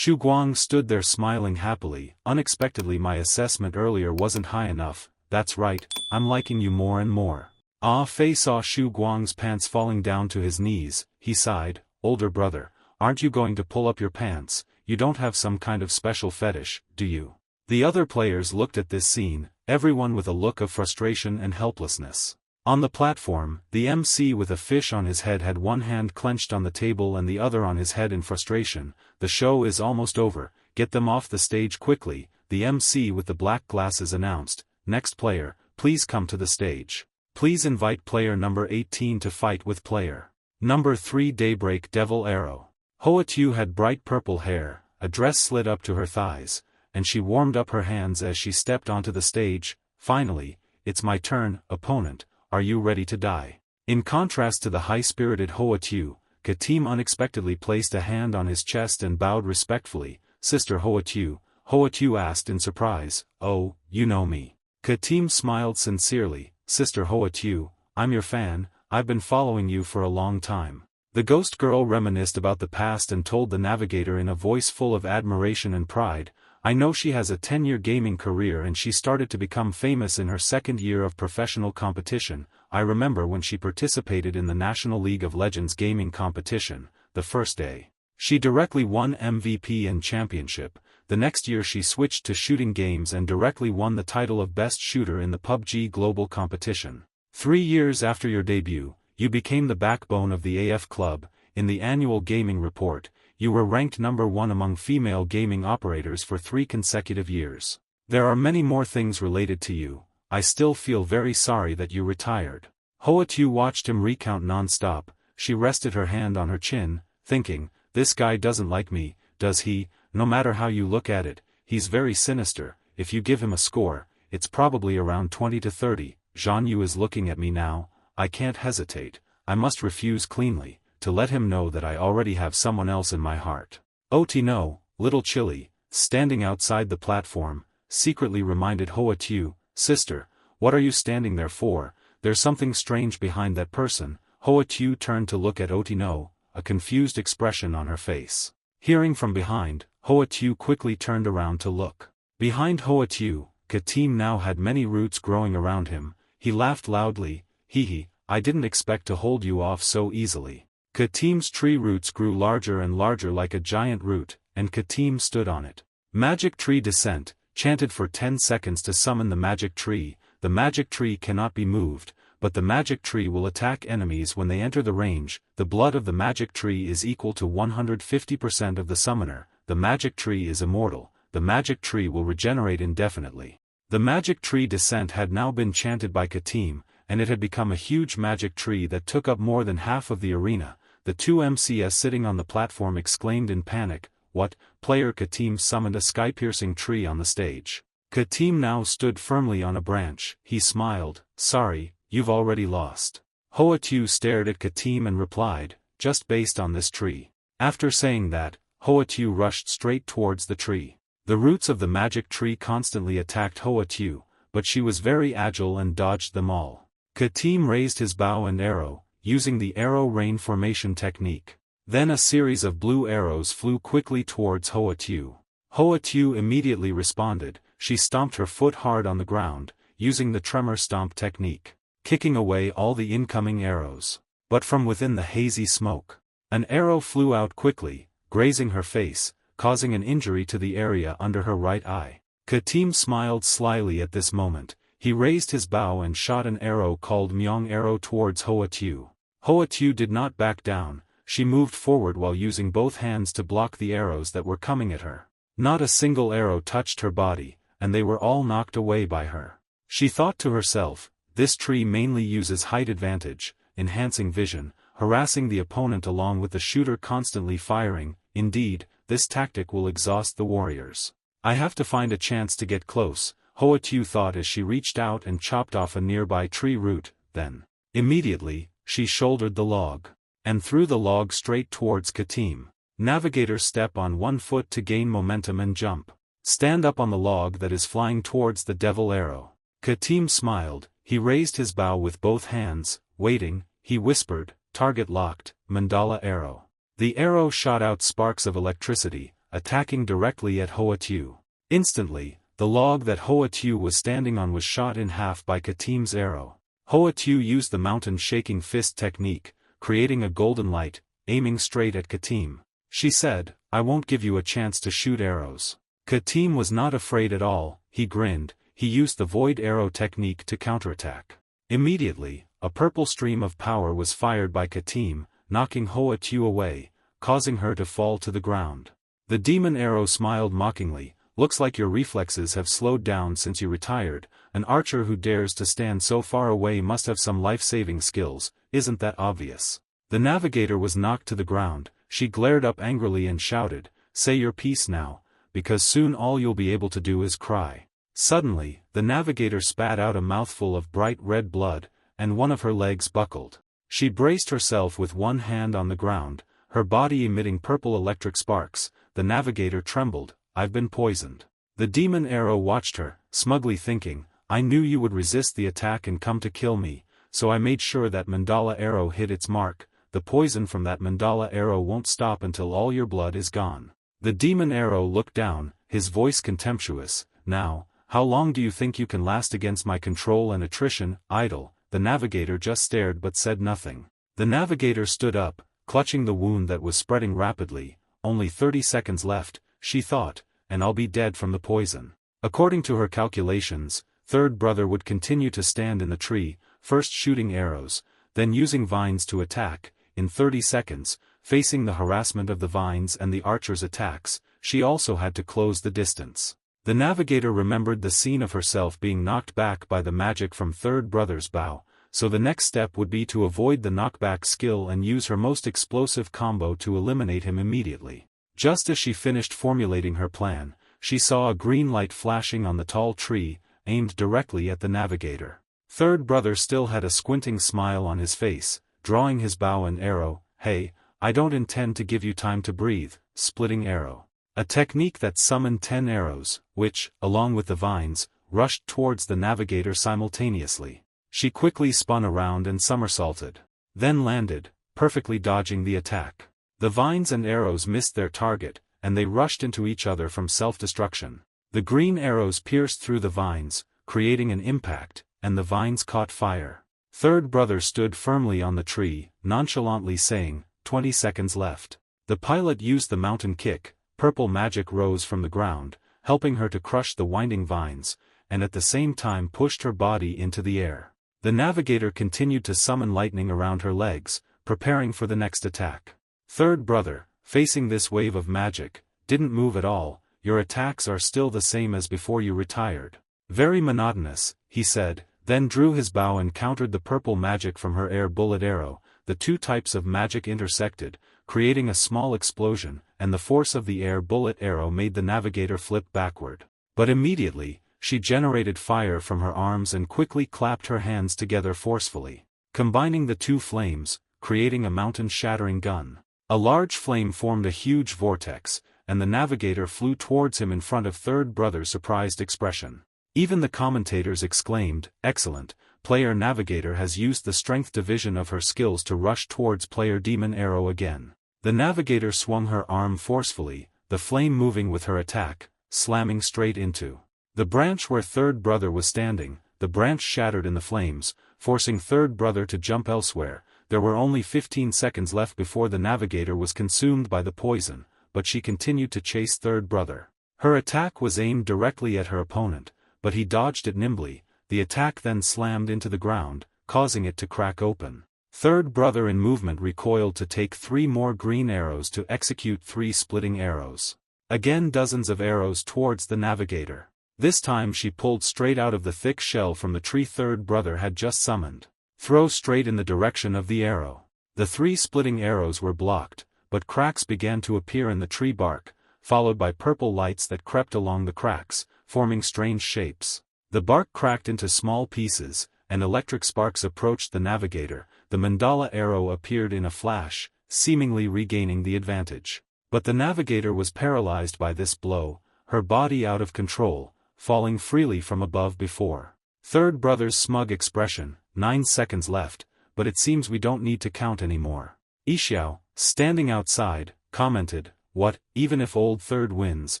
Shu Guang stood there smiling happily. Unexpectedly, my assessment earlier wasn't high enough. That's right, I'm liking you more and more. Ah Fei saw Shu Guang's pants falling down to his knees. He sighed. Older brother, aren't you going to pull up your pants? You don't have some kind of special fetish, do you? The other players looked at this scene, everyone with a look of frustration and helplessness. On the platform, the MC with a fish on his head had one hand clenched on the table and the other on his head in frustration. The show is almost over, get them off the stage quickly, the MC with the black glasses announced. Next player, please come to the stage. Please invite player number 18 to fight with player number 3 Daybreak Devil Arrow. Hoa Tu had bright purple hair, a dress slid up to her thighs, and she warmed up her hands as she stepped onto the stage. Finally, it's my turn, opponent, are you ready to die? In contrast to the high-spirited Hoa Tu, Katim unexpectedly placed a hand on his chest and bowed respectfully. Sister Hoa Tu asked in surprise, oh, you know me. Katim smiled sincerely. Sister Hoa Tu, I'm your fan, I've been following you for a long time. The ghost girl reminisced about the past and told the navigator in a voice full of admiration and pride, I know she has a 10-year gaming career and she started to become famous in her second year of professional competition. I remember when she participated in the National League of Legends gaming competition, the first day. She directly won MVP and championship. The next year she switched to shooting games and directly won the title of Best Shooter in the PUBG Global Competition. 3 years after your debut, you became the backbone of the AF Club. In the annual gaming report, you were ranked number 1 among female gaming operators for 3 consecutive years. There are many more things related to you. I still feel very sorry that you retired. Hoa Tu watched him recount non-stop. She rested her hand on her chin, thinking, this guy doesn't like me, does he? No matter how you look at it, he's very sinister. If you give him a score, it's probably around 20 to 30. Zhan Yu is looking at me now. I can't hesitate. I must refuse cleanly, to let him know that I already have someone else in my heart. Otino, little Chili, standing outside the platform, secretly reminded Hoa Tu, sister, what are you standing there for? There's something strange behind that person. Hoa Tu turned to look at Otino, a confused expression on her face. Hearing from behind, Hoa Tu quickly turned around to look. Behind Hoa Tu, Katim now had many roots growing around him. He laughed loudly, hee, I didn't expect to hold you off so easily. Katim's tree roots grew larger and larger like a giant root, and Katim stood on it. Magic Tree Descent, chanted for 10 seconds to summon the magic tree. The magic tree cannot be moved, but the magic tree will attack enemies when they enter the range. The blood of the magic tree is equal to 150% of the summoner. The magic tree is immortal. The magic tree will regenerate indefinitely. The Magic Tree Descent had now been chanted by Katim, and it had become a huge magic tree that took up more than half of the arena. The 2 MCs sitting on the platform exclaimed in panic, what? Player Katim summoned a sky-piercing tree on the stage. Katim now stood firmly on a branch. He smiled, sorry, you've already lost. Hoa Tu stared at Katim and replied, just based on this tree. After saying that, Hoa Tu rushed straight towards the tree. The roots of the magic tree constantly attacked Hoa Tu, but she was very agile and dodged them all. Katim raised his bow and arrow, using the arrow rain formation technique. Then a series of blue arrows flew quickly towards Hoa Tu. Hoa Tu immediately responded. She stomped her foot hard on the ground, using the tremor stomp technique, kicking away all the incoming arrows. But from within the hazy smoke, an arrow flew out quickly, grazing her face, causing an injury to the area under her right eye. Katim smiled slyly at this moment. He raised his bow and shot an arrow called Myong Arrow towards Hoa Tu. Hoa Tu did not back down. She moved forward while using both hands to block the arrows that were coming at her. Not a single arrow touched her body, and they were all knocked away by her. She thought to herself, this tree mainly uses height advantage, enhancing vision, harassing the opponent along with the shooter constantly firing. Indeed, this tactic will exhaust the warriors. I have to find a chance to get close, Hoa Tu thought as she reached out and chopped off a nearby tree root. Then, immediately, she shouldered the log, and threw the log straight towards Katim. Navigator, step on one foot to gain momentum and jump. Stand up on the log that is flying towards the devil arrow. Katim smiled. He raised his bow with both hands, waiting. He whispered, target locked, mandala arrow. The arrow shot out sparks of electricity. attacking directly at Hoa Tu. Instantly, the log that Hoa Tu was standing on was shot in half by Katim's arrow. Hoa Tu used the mountain shaking fist technique, creating a golden light, aiming straight at Katim. She said, "I won't give you a chance to shoot arrows." Katim was not afraid at all. He grinned. He used the void arrow technique to counterattack. Immediately, a purple stream of power was fired by Katim, knocking Hoa Tu away, causing her to fall to the ground. The demon arrow smiled mockingly. "Looks like your reflexes have slowed down since you retired. An archer who dares to stand so far away must have some life-saving skills, isn't that obvious?" The navigator was knocked to the ground. She glared up angrily and shouted, "Say your piece now, because soon all you'll be able to do is cry." Suddenly, the navigator spat out a mouthful of bright red blood, and one of her legs buckled. She braced herself with one hand on the ground, her body emitting purple electric sparks. The navigator trembled. "I've been poisoned." The demon arrow watched her, smugly thinking, "I knew you would resist the attack and come to kill me, so I made sure that mandala arrow hit its mark. The poison from that mandala arrow won't stop until all your blood is gone." The demon arrow looked down, his voice contemptuous. "Now, how long do you think you can last against my control and attrition, idle?" The navigator just stared but said nothing. The navigator stood up, clutching the wound that was spreading rapidly. "Only 30 seconds left," she thought, "and I'll be dead from the poison." According to her calculations, third brother would continue to stand in the tree, first shooting arrows, then using vines to attack. In 30 seconds, facing the harassment of the vines and the archer's attacks, she also had to close the distance. The navigator remembered the scene of herself being knocked back by the magic from third brother's bow, so the next step would be to avoid the knockback skill and use her most explosive combo to eliminate him immediately. Just as she finished formulating her plan, she saw a green light flashing on the tall tree, aimed directly at the navigator. Third brother still had a squinting smile on his face, drawing his bow and arrow. "Hey, I don't intend to give you time to breathe." Splitting arrow. A technique that summoned 10 arrows, which, along with the vines, rushed towards the navigator simultaneously. She quickly spun around and somersaulted. Then landed, perfectly dodging the attack. The vines and arrows missed their target, and they rushed into each other from self-destruction. The green arrows pierced through the vines, creating an impact, and the vines caught fire. Third brother stood firmly on the tree, nonchalantly saying, 20 seconds left. The pilot used the mountain kick. Purple magic rose from the ground, helping her to crush the winding vines, and at the same time pushed her body into the air. The navigator continued to summon lightning around her legs, preparing for the next attack. Third brother, facing this wave of magic, didn't move at all. "Your attacks are still the same as before you retired." "Very monotonous," he said, then drew his bow and countered the purple magic from her air bullet arrow. The two types of magic intersected, creating a small explosion, and the force of the air bullet arrow made the navigator flip backward. But immediately, she generated fire from her arms and quickly clapped her hands together forcefully, combining the two flames, creating a mountain-shattering gun. A large flame formed a huge vortex, and the navigator flew towards him in front of third brother's surprised expression. Even the commentators exclaimed, "Excellent, player navigator has used the strength division of her skills to rush towards player demon arrow again." The navigator swung her arm forcefully, the flame moving with her attack, slamming straight into the branch where third brother was standing. The branch shattered in the flames, forcing third brother to jump elsewhere. There were only 15 seconds left before the navigator was consumed by the poison, but she continued to chase third brother. Her attack was aimed directly at her opponent, but he dodged it nimbly. The attack then slammed into the ground, causing it to crack open. Third brother in movement recoiled to take 3 more green arrows to execute 3 splitting arrows. Again dozens of arrows towards the navigator. This time she pulled straight out of the thick shell from the tree third brother had just summoned. Throw straight in the direction of the arrow. The 3 splitting arrows were blocked, but cracks began to appear in the tree bark, followed by purple lights that crept along the cracks, forming strange shapes. The bark cracked into small pieces, and electric sparks approached the navigator. The mandala arrow appeared in a flash, seemingly regaining the advantage. But the navigator was paralyzed by this blow, her body out of control, falling freely from above before. Third brother's smug expression, 9 seconds left, but it seems we don't need to count anymore. Ishiao, standing outside, commented, What, even if Old Third wins,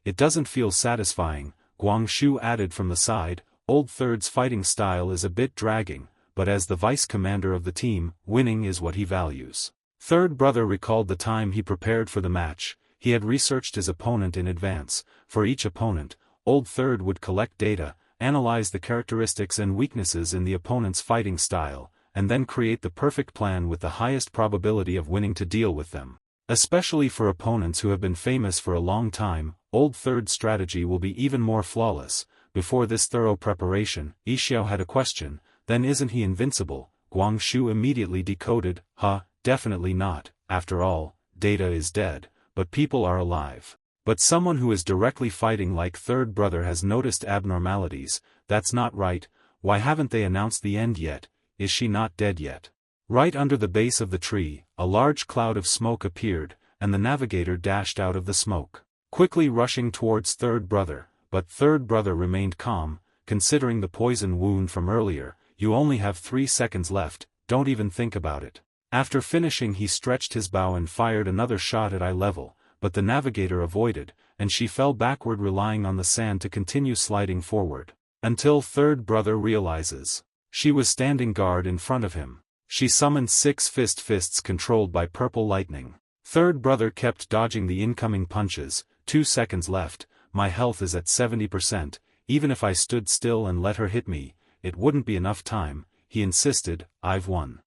it doesn't feel satisfying, Guangxu added from the side. Old Third's fighting style is a bit dragging, but as the vice-commander of the team, winning is what he values. Third brother recalled the time he prepared for the match. He had researched his opponent in advance. For each opponent, Old Third would collect data, analyze the characteristics and weaknesses in the opponent's fighting style, and then create the perfect plan with the highest probability of winning to deal with them. Especially for opponents who have been famous for a long time, Old Third's strategy will be even more flawless. Before this thorough preparation, Yixiao had a question, then isn't he invincible? Guangxu immediately decoded, definitely not, after all, data is dead, but people are alive. But someone who is directly fighting like Third brother has noticed abnormalities. That's not right. Why haven't they announced the end yet? Is she not dead yet? Right under the base of the tree, a large cloud of smoke appeared, and the navigator dashed out of the smoke, quickly rushing towards Third brother, but Third brother remained calm. Considering the poison wound from earlier, you only have 3 seconds left, don't even think about it. After finishing he stretched his bow and fired another shot at eye level, but the navigator avoided, and she fell backward relying on the sand to continue sliding forward. Until Third brother realizes. She was standing guard in front of him. She summoned 6 fists controlled by purple lightning. Third brother kept dodging the incoming punches. 2 seconds left, my health is at 70%, even if I stood still and let her hit me, it wouldn't be enough time, he insisted, I've won.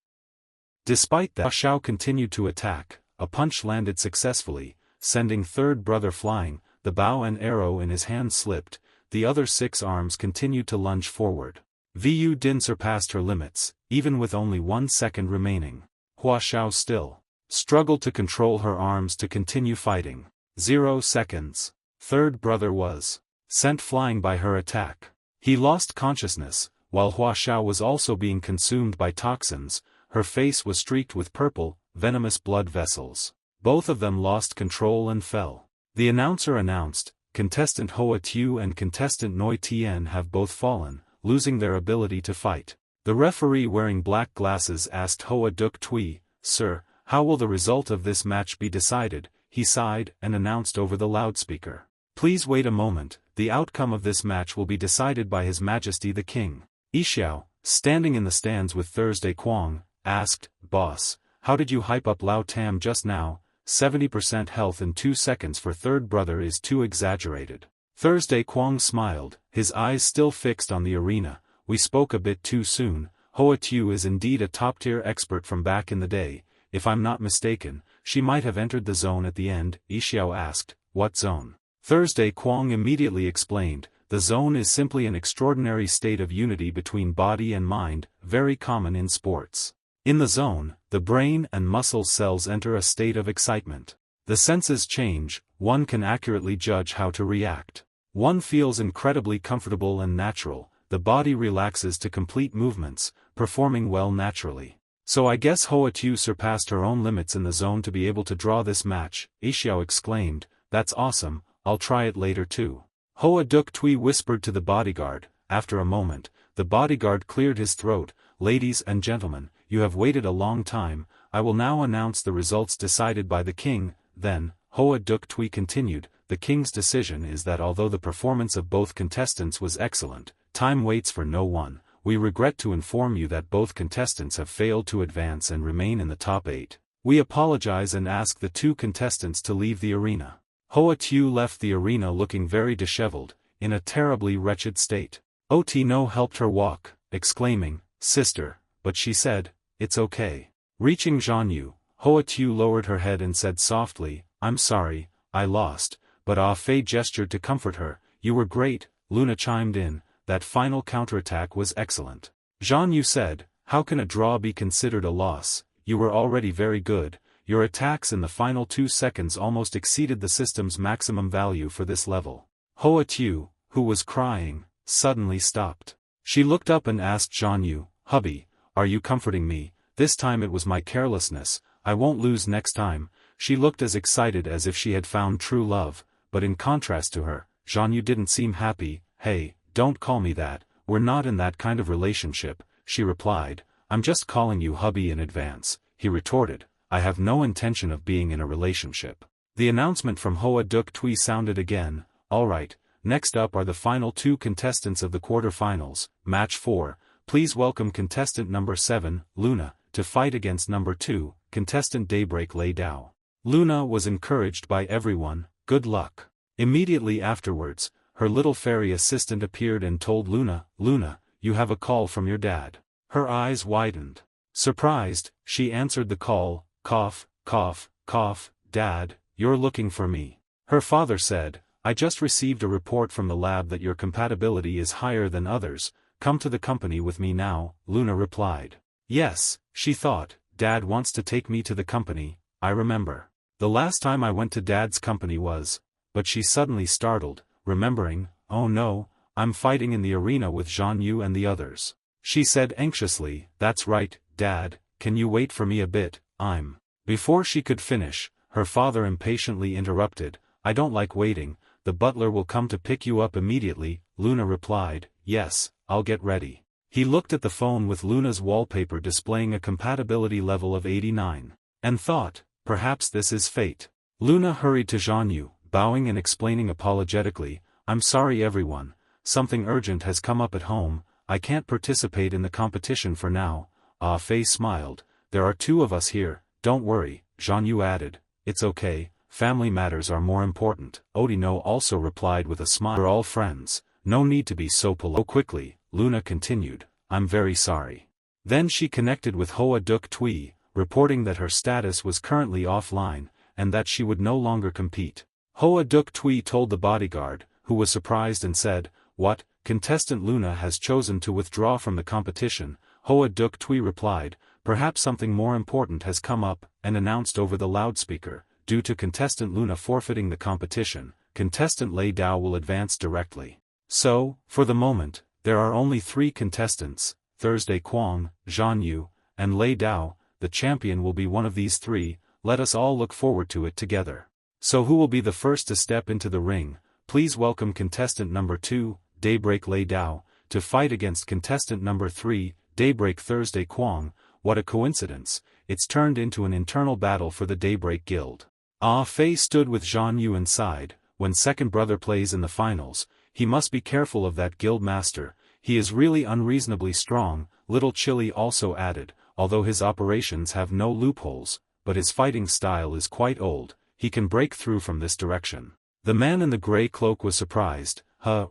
Despite that, Xiao continued to attack. A punch landed successfully, sending Third brother flying. The bow and arrow in his hand slipped. The other 6 arms continued to lunge forward. Vu Din surpassed her limits, even with only 1 second remaining. Hua Xiao still struggled to control her arms to continue fighting. 0 seconds. Third brother was sent flying by her attack. He lost consciousness, while Hua Xiao was also being consumed by toxins. Her face was streaked with purple, venomous blood vessels. Both of them lost control and fell. The announcer announced, contestant Hoa Tu and contestant Noi Tien have both fallen, losing their ability to fight. The referee wearing black glasses asked Hoa Duk Tui, Sir, how will the result of this match be decided? He sighed and announced over the loudspeaker. Please wait a moment, the outcome of this match will be decided by His Majesty the King. Yixiao, standing in the stands with Thursday Kwong, asked, Boss, how did you hype up Lao Tam just now? 70% health in 2 seconds for Third brother is too exaggerated. Thursday Kwong smiled, his eyes still fixed on the arena. We spoke a bit too soon. Hoa Tu is indeed a top-tier expert from back in the day. If I'm not mistaken, she might have entered the zone at the end. Yixiao asked, what zone? Thursday Kwong immediately explained, the zone is simply an extraordinary state of unity between body and mind, very common in sports. In the zone, the brain and muscle cells enter a state of excitement. The senses change, one can accurately judge how to react. One feels incredibly comfortable and natural, the body relaxes to complete movements, performing well naturally. So I guess Hoa Tu surpassed her own limits in the zone to be able to draw this match, Yixiao exclaimed, that's awesome, I'll try it later too. Hoa Duk Tui whispered to the bodyguard. After a moment, the bodyguard cleared his throat, ladies and gentlemen, you have waited a long time, I will now announce the results decided by the king. Then, Hoa Duk Tui continued, the king's decision is that although the performance of both contestants was excellent, time waits for no one. We regret to inform you that both contestants have failed to advance and remain in the top 8. We apologize and ask the 2 contestants to leave the arena. Hoa Tu left the arena looking very disheveled, in a terribly wretched state. Otino helped her walk, exclaiming, Sister, but she said, it's okay. Reaching Zhanyu, Hoa Tu lowered her head and said softly, I'm sorry, I lost, but Ah Fei gestured to comfort her, you were great. Luna chimed in, that final counterattack was excellent. Zhanyu said, how can a draw be considered a loss? You were already very good, your attacks in the final 2 seconds almost exceeded the system's maximum value for this level. Hoa Tu, who was crying, suddenly stopped. She looked up and asked Zhanyu, hubby, are you comforting me? This time it was my carelessness, I won't lose next time. She looked as excited as if she had found true love, but in contrast to her, Zhanyu didn't seem happy. Hey, don't call me that, we're not in that kind of relationship, she replied. I'm just calling you hubby in advance, he retorted. I have no intention of being in a relationship. The announcement from Hoa Duk Tui sounded again. Alright, next up are the final two contestants of the quarterfinals, match 4, please welcome contestant number 7, Luna, to fight against number 2, contestant Daybreak Lay Dao. Luna was encouraged by everyone, good luck. Immediately afterwards, her little fairy assistant appeared and told Luna, Luna, you have a call from your dad. Her eyes widened. Surprised, she answered the call, cough, cough, cough, Dad, you're looking for me. Her father said, I just received a report from the lab that your compatibility is higher than others, come to the company with me now, Luna replied. Yes, she thought, Dad wants to take me to the company, I remember. The last time I went to Dad's company was, but she suddenly startled, remembering, oh no, I'm fighting in the arena with Zhan Yu and the others. She said anxiously, that's right, Dad, can you wait for me a bit, I'm. Before she could finish, her father impatiently interrupted, I don't like waiting, the butler will come to pick you up immediately, Luna replied, yes, I'll get ready. He looked at the phone with Luna's wallpaper displaying a compatibility level of 89, and thought, perhaps this is fate. Luna hurried to Zhan Yu, bowing and explaining apologetically, I'm sorry everyone, something urgent has come up at home, I can't participate in the competition for now. Ah Fei smiled, there are two of us here, don't worry, Zhan Yu added, it's okay, family matters are more important. Odino also replied with a smile, we're all friends, no need to be so polite. Oh quickly, Luna continued, I'm very sorry. Then she connected with Hoa Duk Tui, reporting that her status was currently offline, and that she would no longer compete. Hoa Duk Tui told the bodyguard, who was surprised and said, what, contestant Luna has chosen to withdraw from the competition. Hoa Duk Tui replied, perhaps something more important has come up, and announced over the loudspeaker, due to contestant Luna forfeiting the competition, contestant Lay Dao will advance directly. So, for the moment, there are only 3 contestants, Thursday Kwong, Zhan Yu, and Lay Dao. The champion will be one of these 3, let us all look forward to it together. So who will be the first to step into the ring? Please welcome contestant number 2, Daybreak Lay Dao, to fight against contestant number 3, Daybreak Thursday Kwong. What a coincidence, it's turned into an internal battle for the Daybreak Guild. Ah Fei stood with Zhan Yu and sighed, when second brother plays in the finals, he must be careful of that guild master, he is really unreasonably strong, Little Chili also added, although his operations have no loopholes, but his fighting style is quite old, he can break through from this direction. The man in the grey cloak was surprised,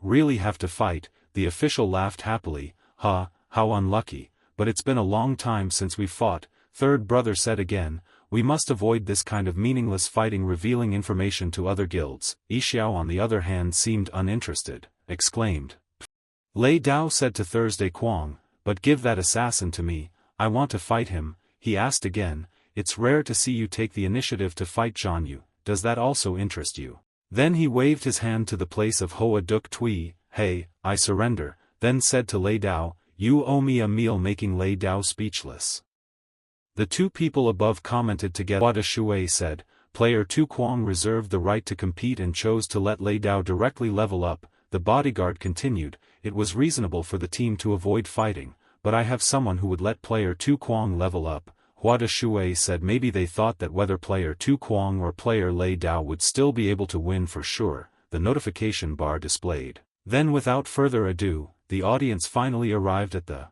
really have to fight, the official laughed happily, how unlucky, but it's been a long time since we fought, third brother said again, we must avoid this kind of meaningless fighting revealing information to other guilds. Yixiao on the other hand seemed uninterested, exclaimed. Lay Dao said to Thursday Kwong, but give that assassin to me, I want to fight him. He asked again, it's rare to see you take the initiative to fight Zhan Yu, does that also interest you? Then he waved his hand to the place of Hoa Duk Tui, hey, I surrender, then said to Lay Dao, you owe me a meal, making Lay Dao speechless. The 2 people above commented together. Wada Shui said, player 2 Kwong reserved the right to compete and chose to let Lay Dao directly level up. The bodyguard continued, it was reasonable for the team to avoid fighting, but I have someone who would let player 2 Kwong level up. Wada Shui said maybe they thought that whether player 2 Kwong or player Lay Dao would still be able to win for sure, the notification bar displayed. Then without further ado, the audience finally arrived at the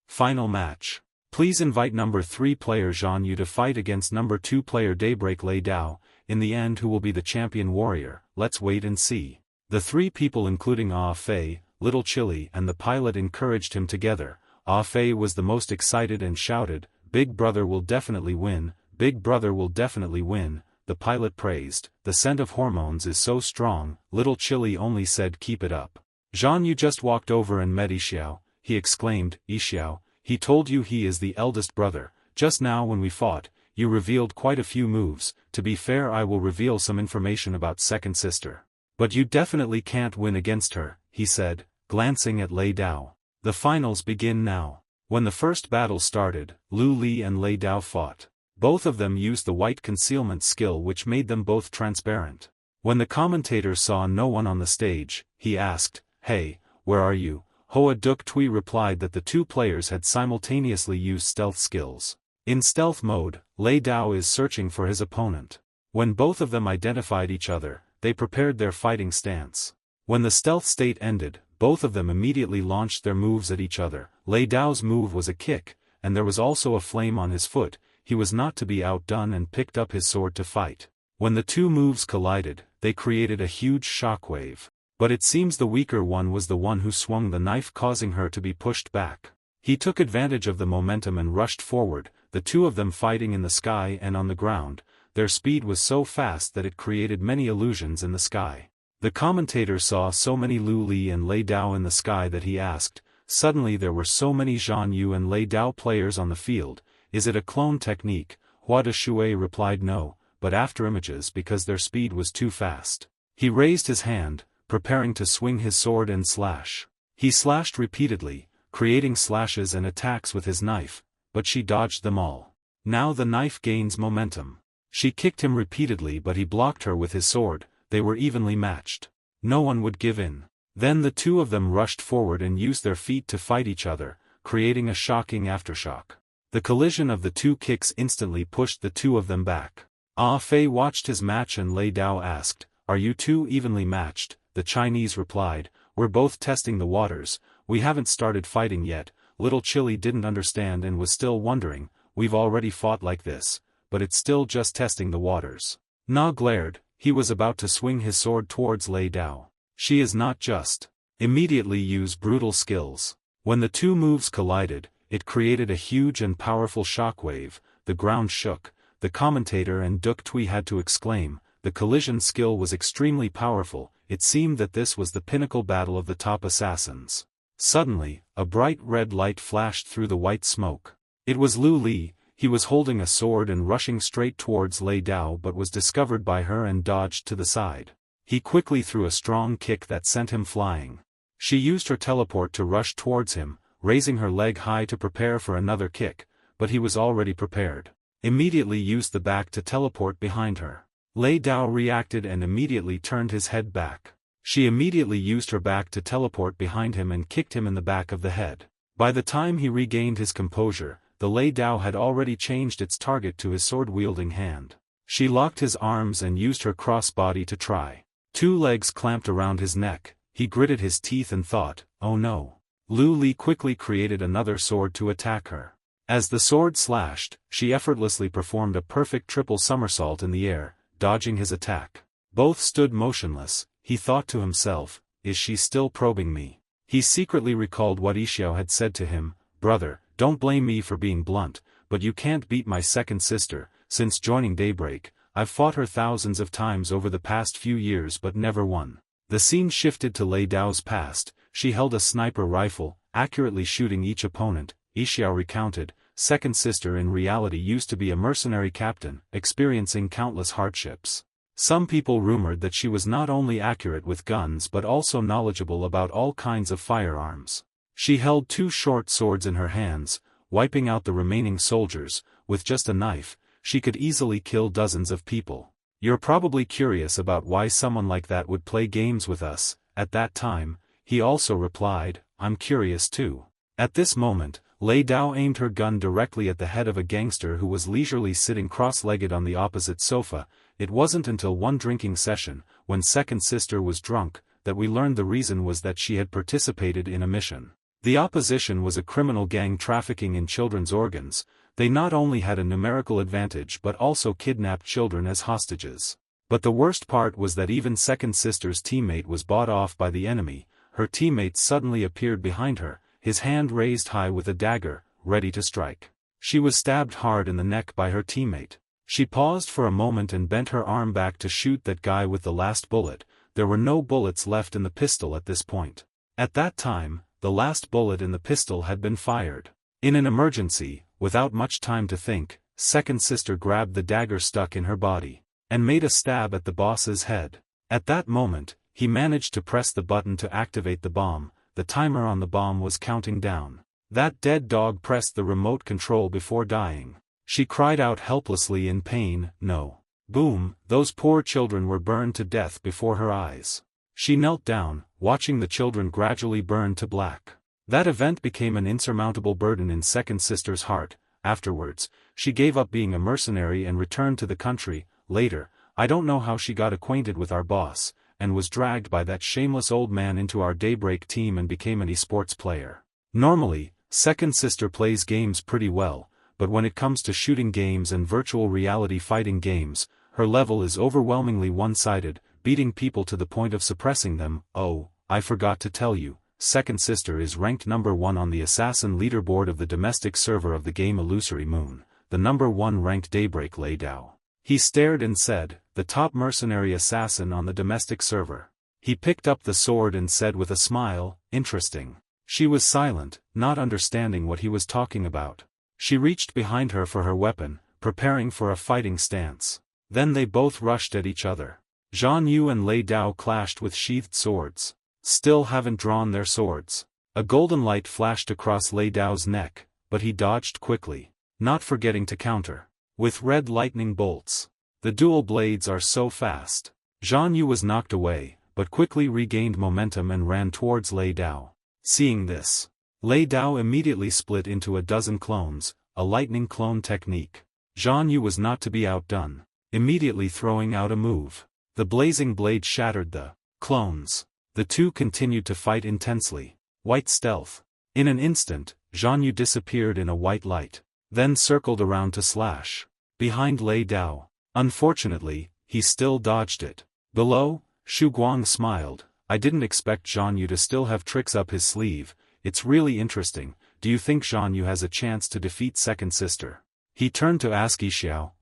final match. Please invite number 3 player Zhan Yu to fight against number 2 player Daybreak Lay Dao. In the end, who will be the champion warrior? Let's wait and see. The 3 people including Ah Fei, Little Chili and the pilot encouraged him together. Ah Fei was the most excited and shouted, Big Brother will definitely win, Big Brother will definitely win. The pilot praised, the scent of hormones is so strong. Little Chili only said keep it up. Zhan Yu just walked over and met Yixiao, he exclaimed, Yixiao, he told you he is the eldest brother, just now when we fought, you revealed quite a few moves, to be fair I will reveal some information about second sister. But you definitely can't win against her, he said, glancing at Lay Dao. The finals begin now. When the first battle started, Lu Li and Lay Dao fought. Both of them used the white concealment skill which made them both transparent. When the commentator saw no one on the stage, he asked, hey, where are you? Hoa Duk Tui replied that the 2 players had simultaneously used stealth skills. In stealth mode, Lay Dao is searching for his opponent. When both of them identified each other, they prepared their fighting stance. When the stealth state ended, both of them immediately launched their moves at each other. Lei Dao's move was a kick, and there was also a flame on his foot. He was not to be outdone and picked up his sword to fight. When the two moves collided, they created a huge shockwave. But it seems the weaker one was the one who swung the knife, causing her to be pushed back. He took advantage of the momentum and rushed forward, the two of them fighting in the sky and on the ground. Their speed was so fast that it created many illusions in the sky. The commentator saw so many Lu Li and Lei Dao in the sky that he asked, suddenly there were so many Zhan Yu and Lei Dao players on the field, is it a clone technique? Hua de Shui replied no, but after images because their speed was too fast. He raised his hand, preparing to swing his sword and slash. He slashed repeatedly, creating slashes and attacks with his knife, but she dodged them all. Now the knife gains momentum. She kicked him repeatedly but he blocked her with his sword. They were evenly matched. No one would give in. Then the two of them rushed forward and used their feet to fight each other, creating a shocking aftershock. The collision of the two kicks instantly pushed the two of them back. Ah Fei watched his match and Lei Dao asked, "Are you two evenly matched?" The Chinese replied, "We're both testing the waters, we haven't started fighting yet." Little Chili didn't understand and was still wondering, "We've already fought like this, but it's still just testing the waters." Na glared. He was about to swing his sword towards Lei Dao. She is not just. Immediately use brutal skills. When the two moves collided, it created a huge and powerful shockwave. The ground shook. The commentator and Duk Tui had to exclaim, the collision skill was extremely powerful. It seemed that this was the pinnacle battle of the top assassins. Suddenly, a bright red light flashed through the white smoke. It was Lu Li. He was holding a sword and rushing straight towards Lei Dao but was discovered by her and dodged to the side. He quickly threw a strong kick that sent him flying. She used her teleport to rush towards him, raising her leg high to prepare for another kick, but he was already prepared. Immediately used the back to teleport behind her. Lei Dao reacted and immediately turned his head back. She immediately used her back to teleport behind him and kicked him in the back of the head. By the time he regained his composure, the Lei Dao had already changed its target to his sword-wielding hand. She locked his arms and used her cross-body to try. Two legs clamped around his neck. He gritted his teeth and thought, oh no. Lu Li quickly created another sword to attack her. As the sword slashed, she effortlessly performed a perfect triple somersault in the air, dodging his attack. Both stood motionless. He thought to himself, is she still probing me? He secretly recalled what Xiao had said to him, brother, don't blame me for being blunt, but you can't beat my second sister. Since joining Daybreak, I've fought her thousands of times over the past few years but never won. The scene shifted to Lei Dao's past. She held a sniper rifle, accurately shooting each opponent. Xiao recounted, second sister in reality used to be a mercenary captain, experiencing countless hardships. Some people rumored that she was not only accurate with guns but also knowledgeable about all kinds of firearms. She held two short swords in her hands, wiping out the remaining soldiers. With just a knife, she could easily kill dozens of people. You're probably curious about why someone like that would play games with us. At that time, he also replied, I'm curious too. At this moment, Lei Dao aimed her gun directly at the head of a gangster who was leisurely sitting cross-legged on the opposite sofa. It wasn't until one drinking session, when second sister was drunk, that we learned the reason was that she had participated in a mission. The opposition was a criminal gang trafficking in children's organs. They not only had a numerical advantage but also kidnapped children as hostages. But the worst part was that even second sister's teammate was bought off by the enemy. Her teammate suddenly appeared behind her, his hand raised high with a dagger, ready to strike. She was stabbed hard in the neck by her teammate. She paused for a moment and bent her arm back to shoot that guy with the last bullet. There were no bullets left in the pistol at this point. At that time, the last bullet in the pistol had been fired. In an emergency, without much time to think, second sister grabbed the dagger stuck in her body, and made a stab at the boss's head. At that moment, he managed to press the button to activate the bomb. The timer on the bomb was counting down. That dead dog pressed the remote control before dying. She cried out helplessly in pain, no. Boom, those poor children were burned to death before her eyes. She knelt down, watching the children gradually burn to black. That event became an insurmountable burden in second sister's heart. Afterwards, she gave up being a mercenary and returned to the country. Later, I don't know how she got acquainted with our boss, and was dragged by that shameless old man into our Daybreak team and became an esports player. Normally, second sister plays games pretty well, but when it comes to shooting games and virtual reality fighting games, her level is overwhelmingly one-sided, beating people to the point of suppressing them. Oh, I forgot to tell you, second sister is ranked number 1 on the assassin leaderboard of the domestic server of the game Illusory Moon, the number 1 ranked Daybreak Lei Dao. He stared and said, the top mercenary assassin on the domestic server. He picked up the sword and said with a smile, interesting. She was silent, not understanding what he was talking about. She reached behind her for her weapon, preparing for a fighting stance. Then they both rushed at each other. Zhan Yu and Lei Dao clashed with sheathed swords. Still haven't drawn their swords. A golden light flashed across Lei Dao's neck, but he dodged quickly, not forgetting to counter with red lightning bolts. The dual blades are so fast. Zhan Yu was knocked away, but quickly regained momentum and ran towards Lei Dao. Seeing this, Lei Dao immediately split into a dozen clones, a lightning clone technique. Zhan Yu was not to be outdone, immediately throwing out a move. The blazing blade shattered the clones. The two continued to fight intensely. White stealth. In an instant, Zhan Yu disappeared in a white light, then circled around to slash behind Lei Dao. Unfortunately, he still dodged it. Below, Xu Guang smiled. I didn't expect Zhan Yu to still have tricks up his sleeve. It's really interesting. Do you think Zhan Yu has a chance to defeat second sister? He turned to ask Yixiao.